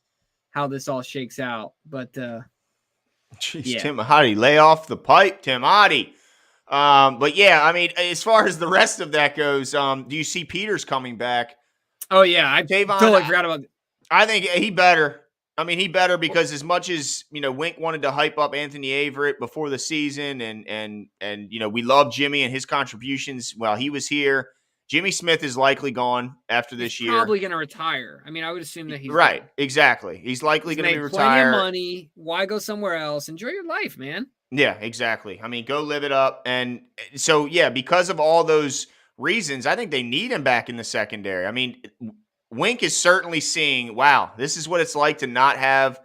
how this all shakes out. But, jeez, Tim Hottie, lay off the pipe, Tim Hottie. But yeah, I mean, as far as the rest of that goes, do you see Peters coming back? Oh yeah, I totally forgot about. I think he better. I mean, he better because as much as Wink wanted to hype up Anthony Averett before the season, and we love Jimmy and his contributions while he was here. Jimmy Smith is likely gone after this year. Probably going to retire. I mean, I would assume that he's right. Gone. Exactly. He's likely going to be retired. Plenty of money. Why go somewhere else? Enjoy your life, man. Yeah, exactly. I mean, go live it up. And so, yeah, because of all those reasons, I think they need him back in the secondary. I mean, Wink is certainly seeing, wow, this is what it's like to not have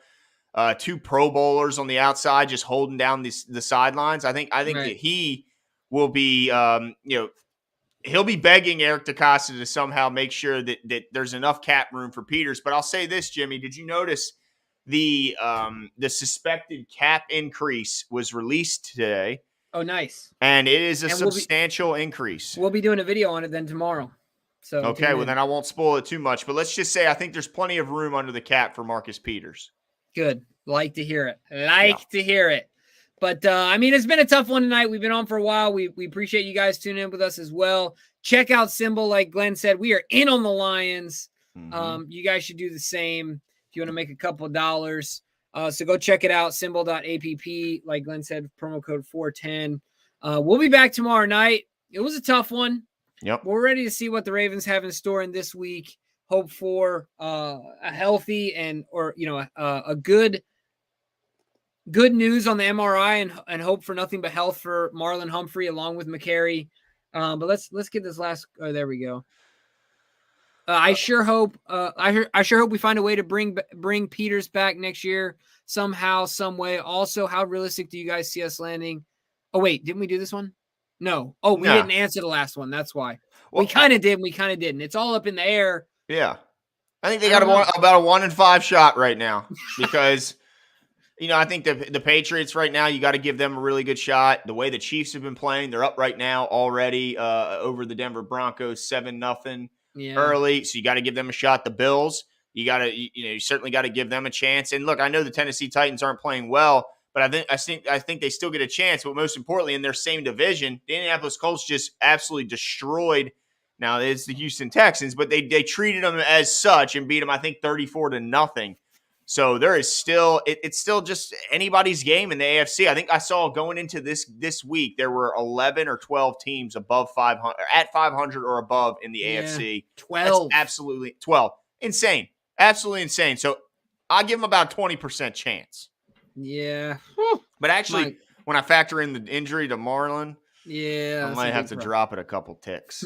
two Pro Bowlers on the outside just holding down the sidelines. I think that he will be, he'll be begging Eric DeCosta to somehow make sure that there's enough cap room for Peters. But I'll say this, Jimmy, did you notice the suspected cap increase was released today? Oh, nice. And it is a substantial increase. We'll be doing a video on it then tomorrow. So okay, well then I won't spoil it too much. But let's just say I think there's plenty of room under the cap for Marcus Peters. Good. Like to hear it. To hear it. But, I mean, it's been a tough one tonight. We've been on for a while. We appreciate you guys tuning in with us as well. Check out Symbol. Like Glenn said, we are in on the Lions. You guys should do the same if you want to make a couple of dollars. So go check it out, symbol.app. Like Glenn said, promo code 410. We'll be back tomorrow night. It was a tough one. Yep. We're ready to see what the Ravens have in store in this week. Hope for a healthy a good good news on the MRI and hope for nothing but health for Marlon Humphrey along with McCary. But let's get this last. Oh, there we go. I sure hope we find a way to bring Peters back next year somehow, some way. Also, how realistic do you guys see us landing? Oh wait, didn't we do this one? No. Oh, we didn't answer the last one. That's why. Well, we kind of did. We kind of didn't. It's all up in the air. Yeah, I think they got about a 1 in 5 shot right now because. I think the Patriots right now, you got to give them a really good shot. The way the Chiefs have been playing, they're up right now already over the Denver Broncos 7-0 early. So you got to give them a shot. The Bills, you certainly got to give them a chance. And look, I know the Tennessee Titans aren't playing well, but I think they still get a chance. But most importantly, in their same division, the Indianapolis Colts just absolutely destroyed. Now it's the Houston Texans, but they treated them as such and beat them, I think, 34-0. So there is still it's still just anybody's game in the AFC. I think I saw going into this week there were 11 or 12 teams above 500 at 500 or above in the AFC. 12. That's absolutely 12. Insane. Absolutely insane. So I give them about a 20% chance. Yeah. But actually when I factor in the injury to Marlon, I might have to drop it a couple ticks.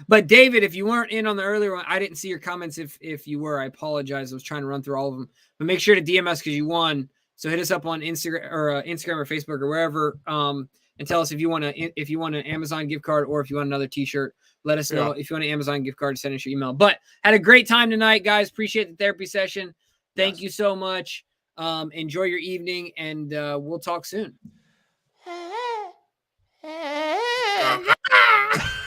But David, if you weren't in on the earlier one, I didn't see your comments. If you were, I apologize. I was trying to run through all of them. But make sure to DM us because you won. So hit us up on Instagram or Facebook or wherever, and tell us if you want an Amazon gift card or if you want another T-shirt. Let us know if you want an Amazon gift card. Send us your email. But had a great time tonight, guys. Appreciate the therapy session. Thank you so much. Enjoy your evening, and we'll talk soon.